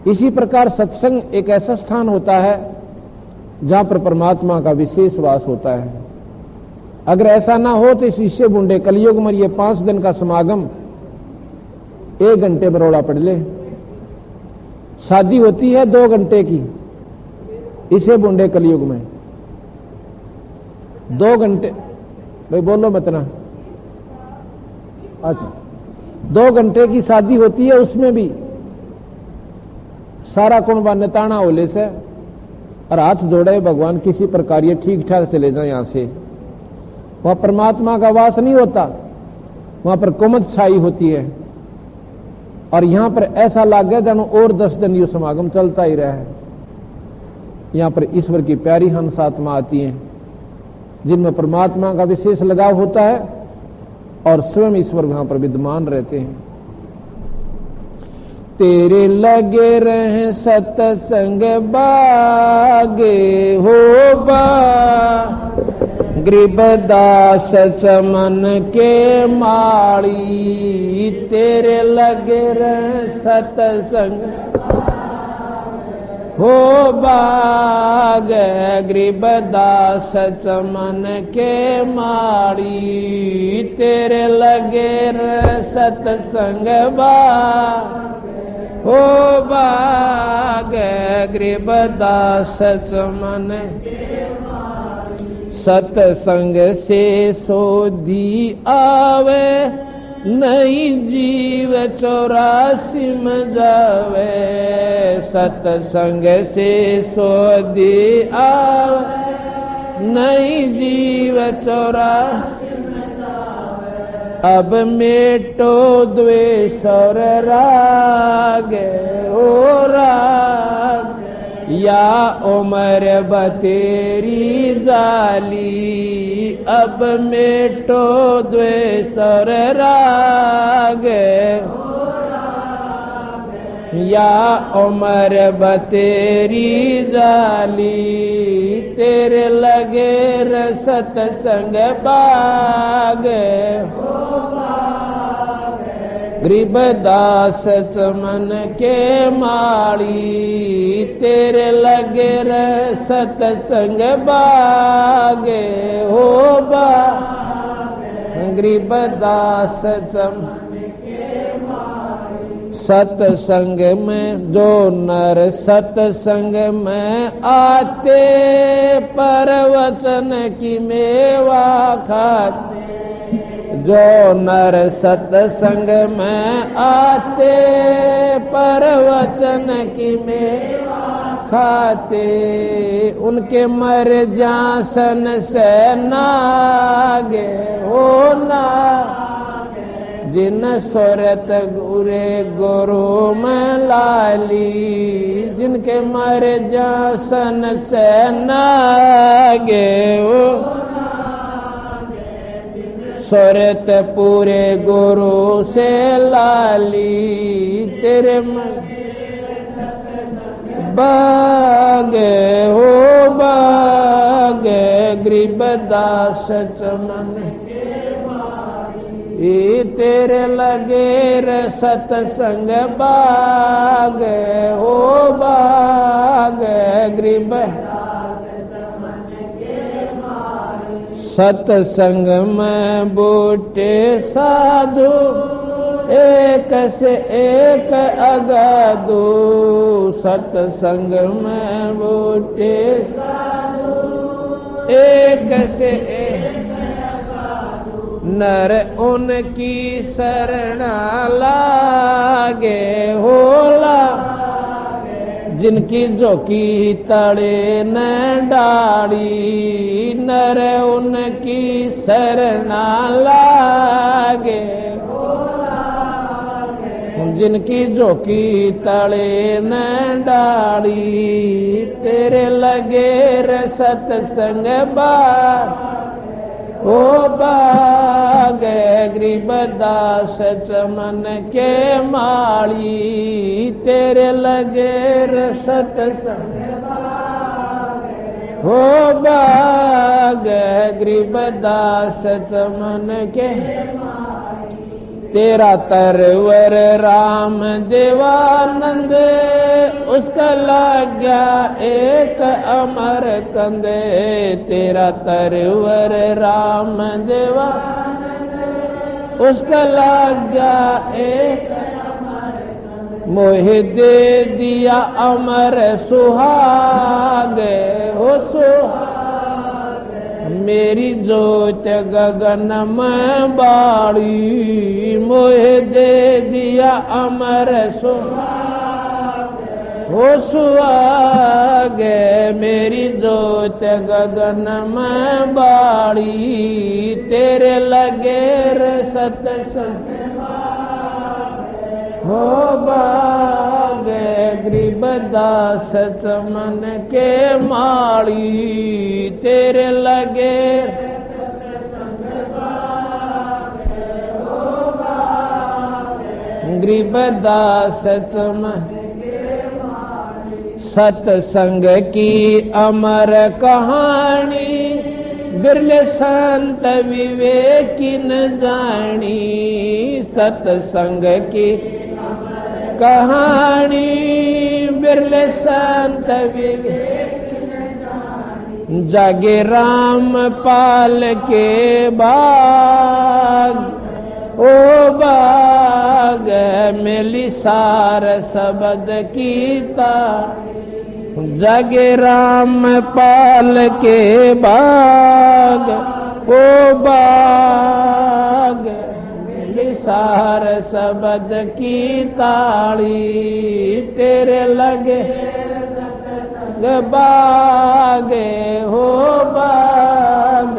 Speaker 4: इसी प्रकार सत्संग एक ऐसा स्थान होता है जहां पर परमात्मा का विशेष वास होता है। अगर ऐसा ना हो तो इस ईश्वर बुंडे कलयुग में ये 5 दिन का समागम 1 घंटे बरोड़ा पड़ ले। शादी होती है 2 घंटे की, इसे बुंडे कलयुग में 2 घंटे, भाई बोलो मत ना। अच्छा, 2 घंटे की शादी होती है, उसमें भी सारा कुंबा नताना होले से और हाथ जोड़े भगवान किसी प्रकार ये ठीक ठाक चले जाए यहां से। वहां परमात्मा का वास नहीं होता, वहां पर कुमत छाई होती है, और यहां पर ऐसा लग गया जानो और 10 दिन ये समागम चलता ही रहा है। यहां पर ईश्वर की प्यारी हंस आत्मा आती हैं, जिनमें परमात्मा का विशेष लगाव होता है, और स्वयं ईश्वर वहां पर विद्यमान रहते हैं। तेरे लगे रहे सत्संग बागे हो बा, गरीबदास चमन के माड़ी। तेरे लगे रहे सत्संग हो बाग, गरीबदास चमन के माड़ी। तेरे लगे रहे सत्संग बाग हो बाग, गरीबदास चमन। सत्संग से सोधी आवे, नई जीव 84 में जावे। सत्संग से सोधी आवे, नई जीव 84 में जावे। अब मेटो द्वेष और राग ओ राग, या उम्र बतेरी जाली। अब मेटो द्वेष और राग, या उम्र बतेरी जाली। तेरे लगे सत्संग बाग, गरीबदास चमन के माड़ी। तेरे लगे रे सत्संग बाग हो बा, गरीबदास चमन के माड़ी। सत्संग में जो नर सत्संग में आते, परवचन की मेवा खाते। जो नर सत्संग में आते, परवचन की मेवा खाते, उनके मर जासन से नागे हो ना। जिन सुरत गुरे गुरु में लाली, जिनके मर जासन से नागे हो। सुरत पूरे गुरु से लाली, तेरे मन बागे हो बागे। गरीबदास चमन ये तेरे लगे रे सत्संग बाग हो बाग। गरीब सत्संग में बूटे साधु, एक से एक अगाधु। सत्संग में बूटे साधु, एक से एक नर उनकी शरणा लागे होला। जिनकी जोकी तड़े न डाड़ी, नर उनकी शरणा लागे। जिनकी जोकी तड़े न डाड़ी, तेरे लगे रे सत्संग बाग ओ बाग। गरीबदास चमन के माली, तेरे लगे रे सत्संग हो बाग। गरीबदास चमन के तेरा तरवर राम देवानंद, उसका लग गया एक अमर कंदे। तेरा तरवर राम देवानंद, उसका लग गया एक मोह दे दिया अमर सुहाग हो सुहाग। मेरी जोत गगन में बाड़ी, मोह दे दिया अमर सुहाग हो सुहाग। मेरी जोत गगन में बाड़ी, तेरे लगे रे सत्संग हो बाग। गरीबदास चमन के माली, तेरे लगे गरीबदास चमन। सत्संग की अमर कहानी, बिरले संत विवेकी न जानी। सत्संग की कहानी, बिरले संत विवेकी न जानी। जागे राम पाल के बाग ओ बाग। मिली सार शब्द की तार, जगे राम पाल के बाग ओ बाग। मिली सार शब्द की ताड़ी, तेरे लगे बागे हो बाग।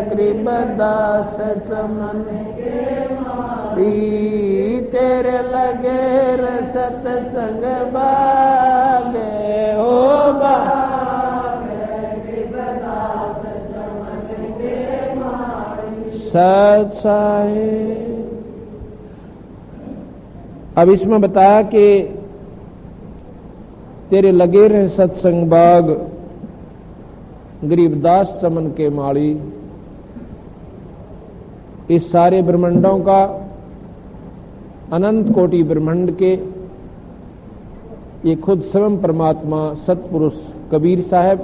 Speaker 4: गरीबदास चमन तेरे लगे सत्संग बागे हो बाग। सत्साए। अब इसमें बताया कि तेरे लगे रहे सत्संग बाग, गरीबदास चमन के माड़ी। इस सारे ब्रह्मांडों का, अनंत कोटि ब्रह्मांड के ये खुद स्वयं परमात्मा सतपुरुष कबीर साहब,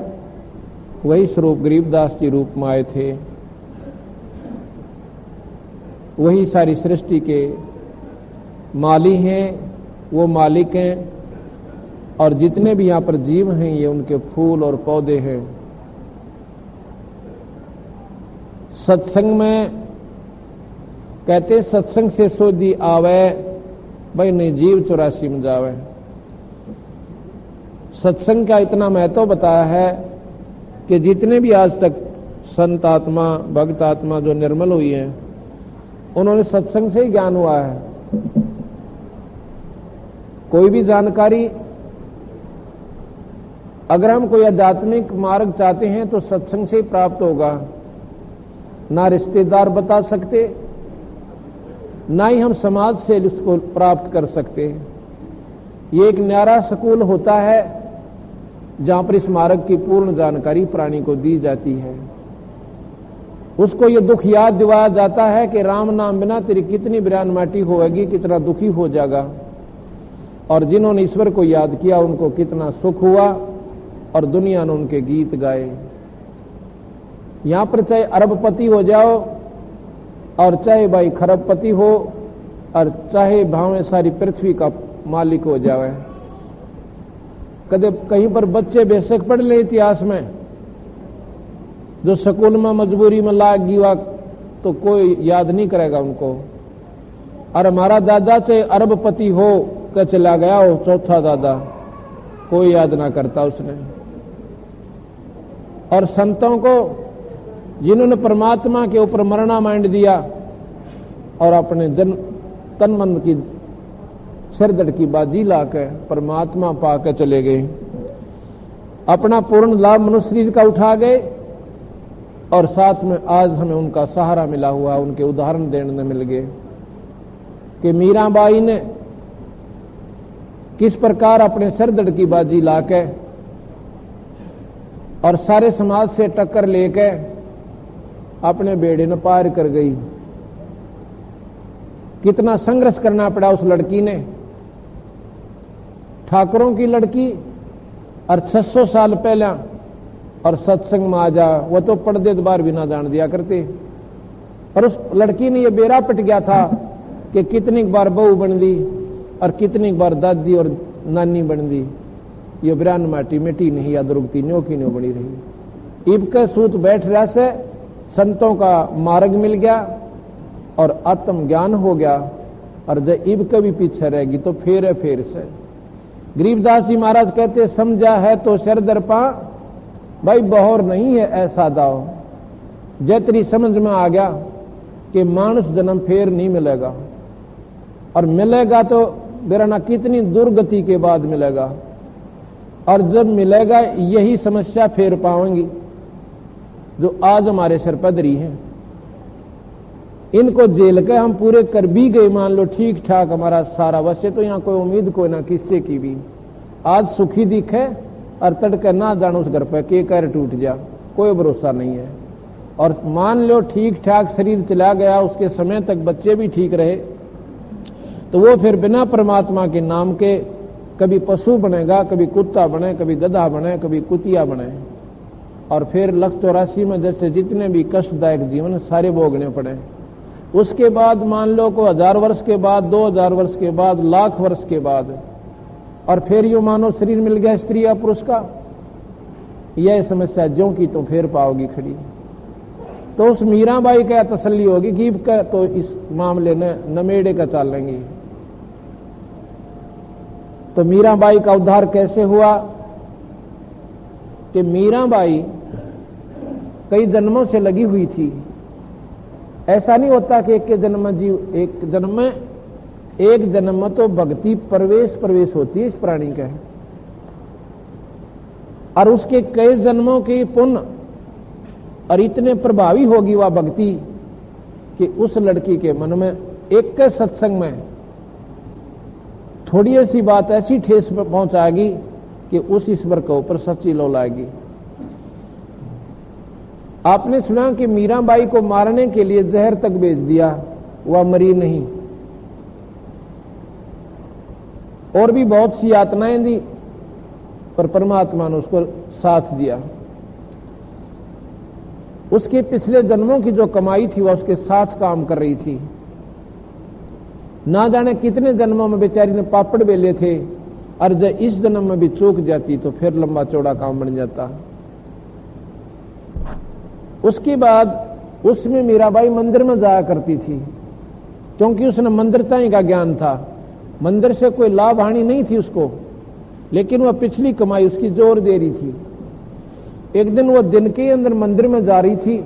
Speaker 4: वही स्वरूप गरीबदास जी रूप में आए थे। वही सारी सृष्टि के माली हैं, वो मालिक हैं, और जितने भी यहां पर जीव हैं ये उनके फूल और पौधे हैं। सत्संग में कहते सत्संग से सोधी आवे, भाई नहीं जीव 84 में जावे। सत्संग का इतना महत्व बताया है कि जितने भी आज तक संत आत्मा, भक्त आत्मा जो निर्मल हुई है, उन्होंने सत्संग से ही ज्ञान हुआ है। कोई भी जानकारी अगर हम कोई आध्यात्मिक मार्ग चाहते हैं तो सत्संग से ही प्राप्त होगा। ना रिश्तेदार बता सकते, ना ही हम समाज से उसको प्राप्त कर सकते। ये एक न्यारा स्कूल होता है जहां पर इस मार्ग की पूर्ण जानकारी प्राणी को दी जाती है। उसको ये दुख याद दिलाया जाता है कि राम नाम बिना तेरी कितनी बिरान माटी होगी, कितना दुखी हो जाएगा, और जिन्होंने ईश्वर को याद किया उनको कितना सुख हुआ, और दुनिया ने उनके गीत गाए। यहां पर चाहे अरबपति हो जाओ, और चाहे भाई खरबपति हो, और चाहे भावें सारी पृथ्वी का मालिक हो जावे। कदे कहीं पर बच्चे बेशक पढ़ ले इतिहास में, जो स्कूल में मजबूरी में लाग गया तो कोई याद नहीं करेगा उनको। और हमारा दादा चाहे अरबपति हो के चला गया हो, चौथा दादा, कोई याद ना करता उसने। और संतों को जिन्होंने परमात्मा के ऊपर मरना मांड दिया और अपने तन मन की सिरदर्द की बाजी लाकर परमात्मा पाकर चले गए, अपना पूर्ण लाभ मनुष्य शरीर का उठा गए, और साथ में आज हमें उनका सहारा मिला हुआ, उनके उदाहरण देने मिल गए कि मीराबाई ने किस प्रकार अपने सिरदर्द की बाजी लाकर और सारे समाज से टक्कर लेकर अपने बेड़े न पार कर गई। कितना संघर्ष करना पड़ा उस लड़की ने। ठाकुरों की लड़की और 600 साल पहले और सत्संग में आ जा, वो तो पर्दे द्वार भी ना जान दिया करते। पर उस लड़की ने ये बेरा पट गया था कि कितनी बार बहू बन दी और कितनी बार दादी और नानी बन दी, ये बिरान माटी मिट्टी नहीं याद रुकती, न्योकी न्यो बनी रही। इब के सूत बैठ रहा से संतों का मार्ग मिल गया और आत्म ज्ञान हो गया, और जब इब के भी पीछे रहेगी तो फेर से। गरीबदास जी महाराज कहते समझा है तो सिर दर्पा, भाई बहौर नहीं है ऐसा दाव। जब तेरी समझ में आ गया कि मानुष जन्म फेर नहीं मिलेगा, और मिलेगा तो बेराना कितनी दुर्गति के बाद मिलेगा, और जब मिलेगा यही समस्या फेर पाएंगी जो आज हमारे सिर पर धरी है। इनको जेल के हम पूरे कर भी गए, मान लो ठीक ठाक हमारा सारा, वैसे तो यहाँ कोई उम्मीद कोई ना किससे की भी। आज सुखी दिखे और तड़के ना जानो उस घर पर के कर टूट जा, कोई भरोसा नहीं है। और मान लो ठीक ठाक शरीर चला गया, उसके समय तक बच्चे भी ठीक रहे, तो वो फिर बिना परमात्मा के नाम के कभी पशु बनेगा, कभी कुत्ता बने, कभी गधा बने, कभी कुतिया बने, और फिर 184 में जैसे जितने भी कष्टदायक जीवन सारे भोगने पड़े। उसके बाद मान लो को 1000 वर्ष के बाद, 2000 वर्ष के बाद, लाख वर्ष के बाद, और फिर यूं मानो शरीर मिल गया स्त्री या पुरुष का, यह समस्या ज्यों की तो फिर पाओगी खड़ी। तो उस मीराबाई का तसल्ली होगी कि का तो इस मामले में नमेड़े का चाल लेंगी। तो मीराबाई का उद्धार कैसे हुआ कि मीराबाई कई जन्मों से लगी हुई थी। ऐसा नहीं होता कि एक जन्म में तो भक्ति प्रवेश होती है इस प्राणी के, और उसके कई जन्मों के पुण्य और इतने प्रभावी होगी वह भक्ति कि उस लड़की के मन में एक के सत्संग में थोड़ी ऐसी बात ऐसी ठेस पर पहुंचाएगी कि उस ईश्वर के ऊपर सच्ची लो लाएगी। आपने सुना कि मीराबाई को मारने के लिए जहर तक भेज दिया, वह मरी नहीं, और भी बहुत सी यातनाएं दी, पर परमात्मा ने उसको साथ दिया। उसके पिछले जन्मों की जो कमाई थी वह उसके साथ काम कर रही थी। ना जाने कितने जन्मों में बेचारी ने पापड़ बेले थे, और जब इस जन्म में भी चूक जाती तो फिर लंबा चौड़ा काम बन जाता। उसके बाद उसमें मीराबाई मंदिर में जाया करती थी, क्योंकि उसने मंदिरता ही का ज्ञान था। मंदिर से कोई लाभ हानि नहीं थी उसको, लेकिन वह पिछली कमाई उसकी जोर दे रही थी। एक दिन वह दिन के अंदर मंदिर में जा रही थी,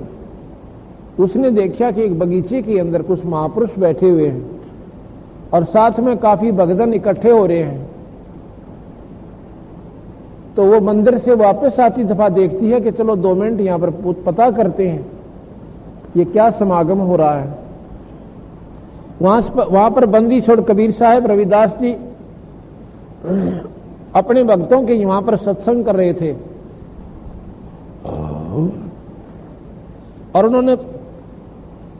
Speaker 4: उसने देखा कि एक बगीचे के अंदर कुछ महापुरुष बैठे हुए हैं और साथ में काफी भक्तजन इकट्ठे हो रहे हैं। तो वो मंदिर से वापस आती दफा देखती है कि चलो 2 मिनट यहां पर पता करते हैं ये क्या समागम हो रहा है। वहां पर बंदी छोड़ कबीर साहब रविदास जी अपने भक्तों के वहां पर सत्संग कर रहे थे, और उन्होंने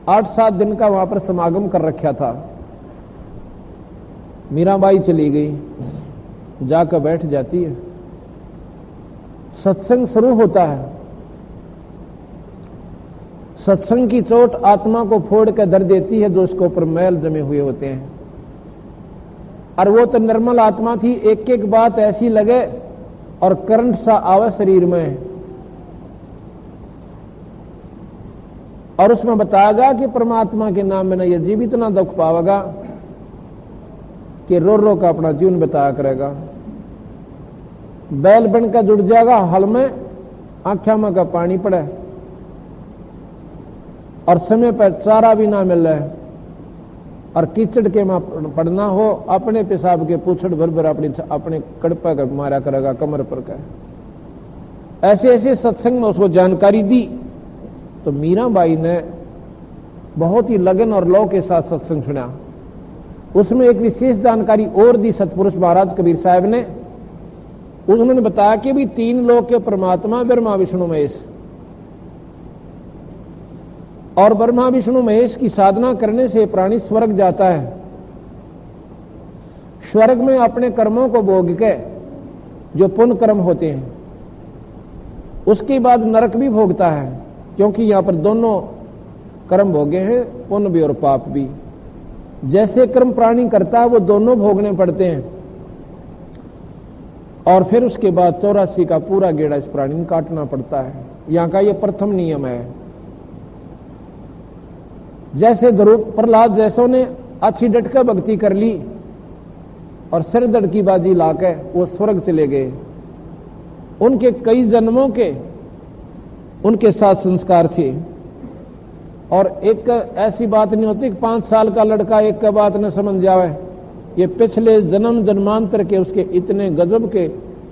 Speaker 4: 8-7 दिन का वहां पर समागम कर रखा था। मीराबाई चली गई, जाकर बैठ जाती है। सत्संग शुरू होता है। सत्संग की चोट आत्मा को फोड़ कर धर देती है, जो उसके ऊपर मैल जमे हुए होते हैं। और वो तो निर्मल आत्मा थी, एक एक बात ऐसी लगे और करंट सा आवे शरीर में। और उसमें बताएगा कि परमात्मा के नाम में न ये जीव इतना दुख पावेगा कि रो रो का अपना जीवन बताया करेगा। बैल बनकर जुड़ जाएगा हल में, आंखों में का पानी पड़े और समय पर चारा भी ना मिल रहा, और कीचड़ के में पड़ना हो, अपने पेशाब के पूछड़ भर भर अपने कड़पा का मारा करेगा कमर पर का। ऐसे ऐसे सत्संग में उसको जानकारी दी। तो मीराबाई ने बहुत ही लगन और लौ के साथ सत्संग सुना। उसमें एक विशेष जानकारी और दी सतपुरुष महाराज कबीर साहब ने। उन्होंने बताया कि भी 3 लोक के परमात्मा ब्रह्मा विष्णु महेश, और ब्रह्मा विष्णु महेश की साधना करने से प्राणी स्वर्ग जाता है। स्वर्ग में अपने कर्मों को भोग के जो पुण्य कर्म होते हैं, उसके बाद नरक भी भोगता है, क्योंकि यहां पर दोनों कर्म भोगे हैं, पुण्य भी और पाप भी। जैसे कर्म प्राणी करता है वो दोनों भोगने पड़ते हैं। और फिर उसके बाद 84 का पूरा गेड़ा इस प्राणी में काटना पड़ता है। यहां का ये प्रथम नियम है। जैसे ध्रुव प्रहलाद जैसों ने अच्छी डटकर भक्ति कर ली और सिर दड़ की बाजी लाके वो स्वर्ग चले गए। उनके कई जन्मों के उनके साथ संस्कार थे। और एक ऐसी बात नहीं होती कि 5 साल का लड़का एक का बात न समझ जावे। ये पिछले जन्म जन्मांतर के उसके इतने गजब के,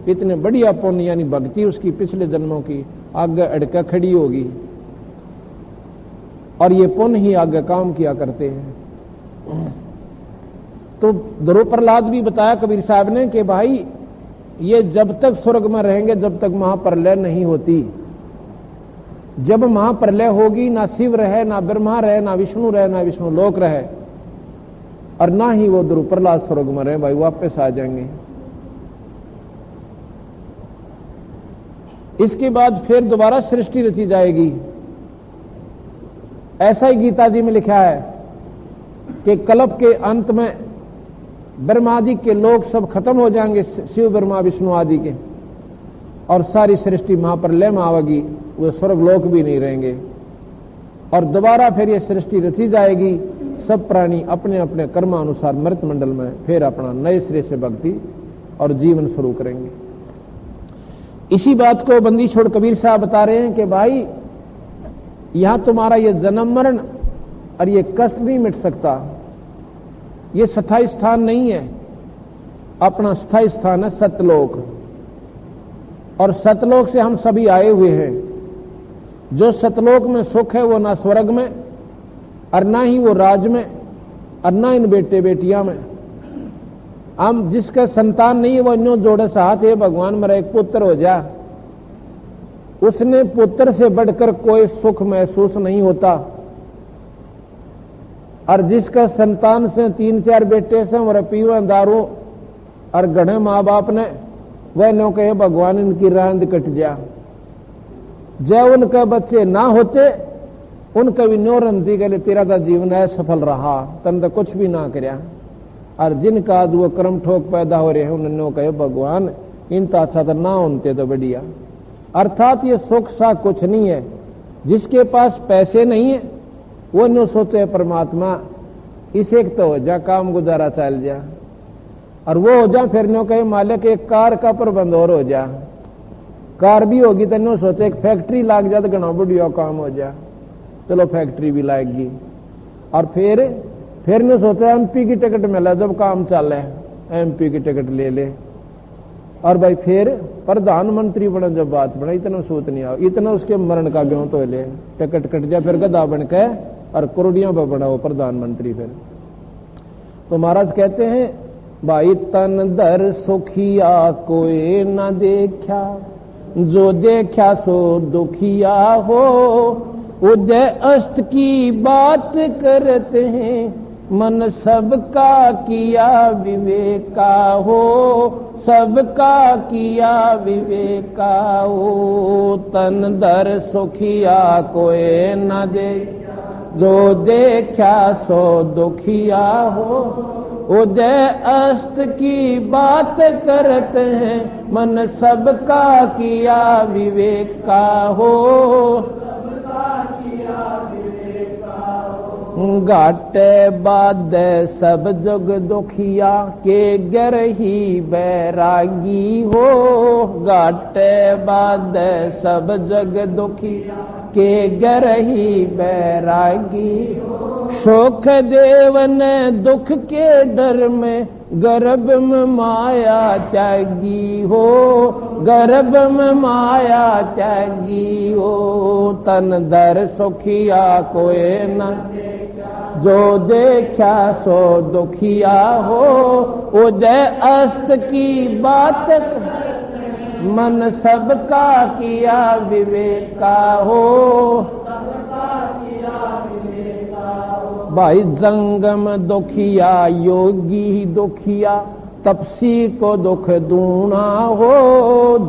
Speaker 4: इतने बढ़िया पुण्य यानी भक्ति उसकी पिछले जन्मों की आगे अड़का खड़ी होगी, और ये पुण्य ही आगे काम किया करते हैं। तो ध्रुव प्रहलाद भी बताया कबीर साहब ने कि भाई ये जब तक स्वर्ग में रहेंगे जब तक महाप्रलय नहीं होती। जब महाप्रलय होगी ना शिव रहे, ना ब्रह्मा रहे, ना विष्णु रहे, ना विष्णु लोक रहे, और ना ही वो ध्रुव प्रहलाद स्वर्ग में रहे, भाई वापस आ जाएंगे। इसके बाद फिर दोबारा सृष्टि रची जाएगी। ऐसा ही गीता जी में लिखा है कि कल्प के अंत में ब्रह्मादि के लोग सब खत्म हो जाएंगे, शिव ब्रह्मा विष्णु आदि के, और सारी सृष्टि महाप्रलय में आवेगी, वो स्वर्ग लोक भी नहीं रहेंगे। और दोबारा फिर ये सृष्टि रची जाएगी। सब प्राणी अपने अपने कर्मानुसार मृत मंडल में फिर अपना नए सिरे से भक्ति और जीवन शुरू करेंगे। इसी बात को बंदी छोड़ कबीर साहब बता रहे हैं कि भाई यहां तुम्हारा ये जन्म मरण और ये कष्ट नहीं मिट सकता। ये स्थायी स्थान नहीं है, अपना स्थायी स्थान है सतलोक। और सतलोक से हम सभी आए हुए हैं। जो सतलोक में सुख है वो ना स्वर्ग में, और ना ही वो राज में, और ना इन बेटे बेटियां में। हम जिसका संतान नहीं है वो न्यों जोड़े साथ है भगवान मेरा एक पुत्र हो जा, उसने पुत्र से बढ़कर कोई सुख महसूस नहीं होता। और जिसका संतान से 3-4 बेटे से और पीवा दारू और गढ़े माँ बाप ने, वह नो कहे भगवान इनकी रांद कट जा। जब उनके बच्चे ना होते उनका भी न्यो रंती के लिए तेरा तो जीवन है सफल रहा, तन तो कुछ भी ना करया। और जिनका आज वो कर्म ठोक पैदा हो रहे हैं उन्होंने कहे भगवान इनका अच्छा तो ना होते तो बढ़िया। अर्थात ये सुख सा कुछ नहीं है। जिसके पास पैसे नहीं है वो न सोचे परमात्मा इसे तो हो जा काम गुजारा चल जा, और वो हो जा फिर नो कहे मालिक एक कार का प्रबंध और हो जा, कार भी होगी तो नो सोचे एक फैक्ट्री लाग जा तो घना बढ़िया काम हो जा, चलो फैक्ट्री भी लाएगी। और फिर नो सोचे एमपी की टिकट मिला जब काम चल है एमपी की टिकट ले ले, और भाई फिर प्रधानमंत्री बने जब बात बना इतना सोच नहीं आओ, इतना उसके मरण का ब्यों तो ले टिकट कट जा फिर गधा बन के और करोड़ियों पर बना वो प्रधानमंत्री। फिर तो महाराज कहते हैं भाई तन दर सुखिया कोई न देखा, जो देखा सो दुखिया हो, उदय अस्त की बात करते हैं मन सबका किया विवेका हो, सबका किया विवेका हो। तन दर सुखिया कोई न दे, जो देखा सो दुखिया हो, उदय अस्त की बात करते हैं मन सबका किया विवेका हो। घाटे बाद सब जग दुखिया के गर ही बैरागी हो, घाटे बाद सब जग दुखिया के गर ही बैरागी। सुख देवन दुख के डर में गर्भ में माया त्यागी हो, गर्भ में माया त्यागी हो। तन दर सुखिया कोई न, जो देखा सो दुखिया हो, उदय अस्त की बात मन सबका किया विवेका हो। भाई जंगम दुखिया योगी दुखिया, तपसी को दुख दूना हो,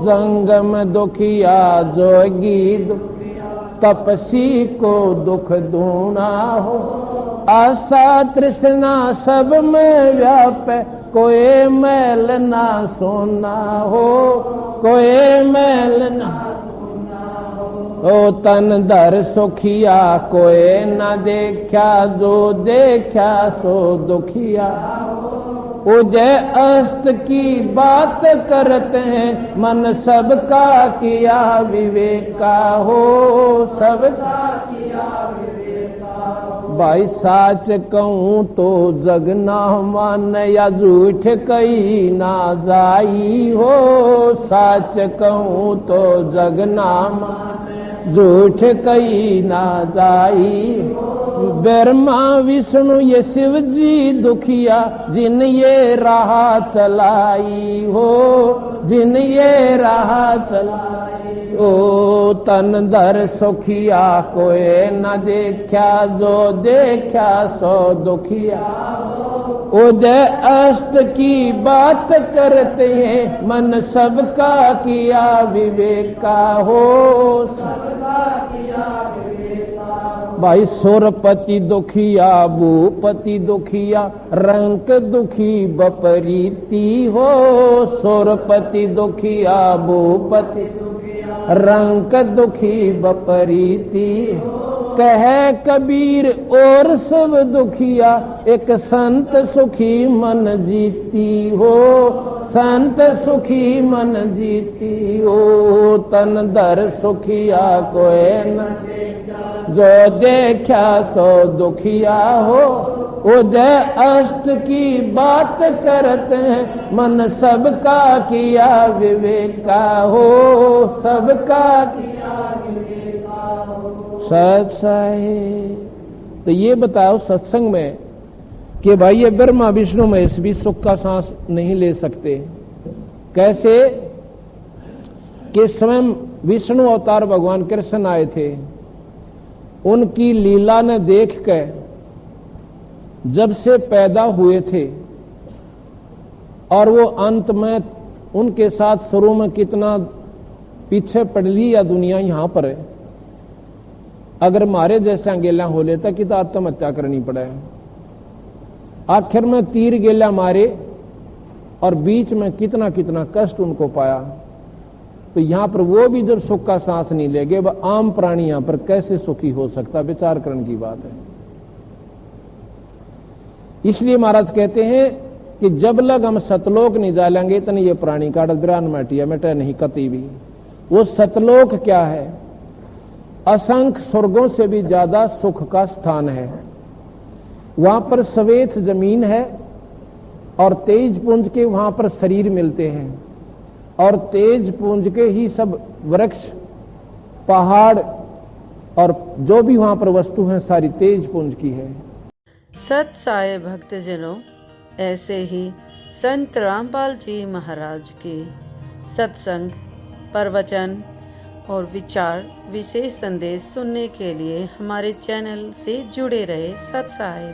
Speaker 4: जंगम दुखिया जोगी दुखिया, तपसी को दुख दूना हो। आशा तृष्णा सब में व्याप, कोई मैल ना सोना हो, कोई मैल ना ओ। तन दर सुखिया कोई न देखा, जो देखा सो दुखिया। उदय अस्त की बात करते हैं मन सबका किया विवेका हो, सबका किया विवेका हो। भाई साच कहूं तो जग ना मान, या झूठ कही ना जाई हो, साच कहूं तो जग ना मान, झूठ कही ना जाई। ब्रह्मा विष्णु ये शिव जी दुखिया, जिन ये राह चलाई हो, जिन ये राह चलाई। ओ तन दर सुखिया कोई न देखा, जो देखा सो दुखिया। उदय अस्त की बात करते हैं मन सबका किया विवेका हो, सबका किया विवेका हो। भाई सुरपति दुखिया भूपति दुखिया, रंक दुखी बपरीती हो, सुरपति दुखिया भूपति रंक दुखी बपरीती। कह कबीर और सब दुखिया, एक संत सुखी मन जीती हो, संत सुखी मन जीती हो। तन दर सुखिया कोई न, जो देखा सो दुखिया हो। उदय अस्त की बात करते हैं मन सबका किया विवेका हो, सबका किया विवेका हो। सत्संग तो ये बताओ सत्संग में कि भाई ये ब्रह्मा विष्णु महेश भी सुख का सांस नहीं ले सकते। कैसे कि स्वयं विष्णु अवतार भगवान कृष्ण आए थे, उनकी लीला ने देख कर जब से पैदा हुए थे और वो अंत में उनके साथ शुरू में कितना पीछे पड़ ली या दुनिया यहां पर है। अगर मारे जैसे अंगेला हो लेता कि तो आत्महत्या करनी पड़े। आखिर में तीर गेला मारे और बीच में कितना कितना कष्ट उनको पाया। तो यहां पर वो भी जब सुख का सांस नहीं लेंगे, वह आम प्राणी यहां पर कैसे सुखी हो सकता, विचार करने की बात है। इसलिए महाराज कहते हैं कि जब लग हम सतलोक नहीं जा लेंगे इतने ये प्राणी का बिरान मैटिया मिटे नहीं कती भी। वो सतलोक क्या है? असंख्य स्वर्गों से भी ज्यादा सुख का स्थान है। वहां पर श्वेत जमीन है और तेज पुंज के वहां पर शरीर मिलते हैं, और तेज पुंज के ही सब वृक्ष, पहाड़ और जो भी वहां पर वस्तु है सारी तेज पुंज की है।
Speaker 1: सत साई भक्तजनों, ऐसे ही संत रामपाल जी महाराज के सत्संग, प्रवचन और विचार विशेष संदेश सुनने के लिए हमारे चैनल से जुड़े रहे। सत साई।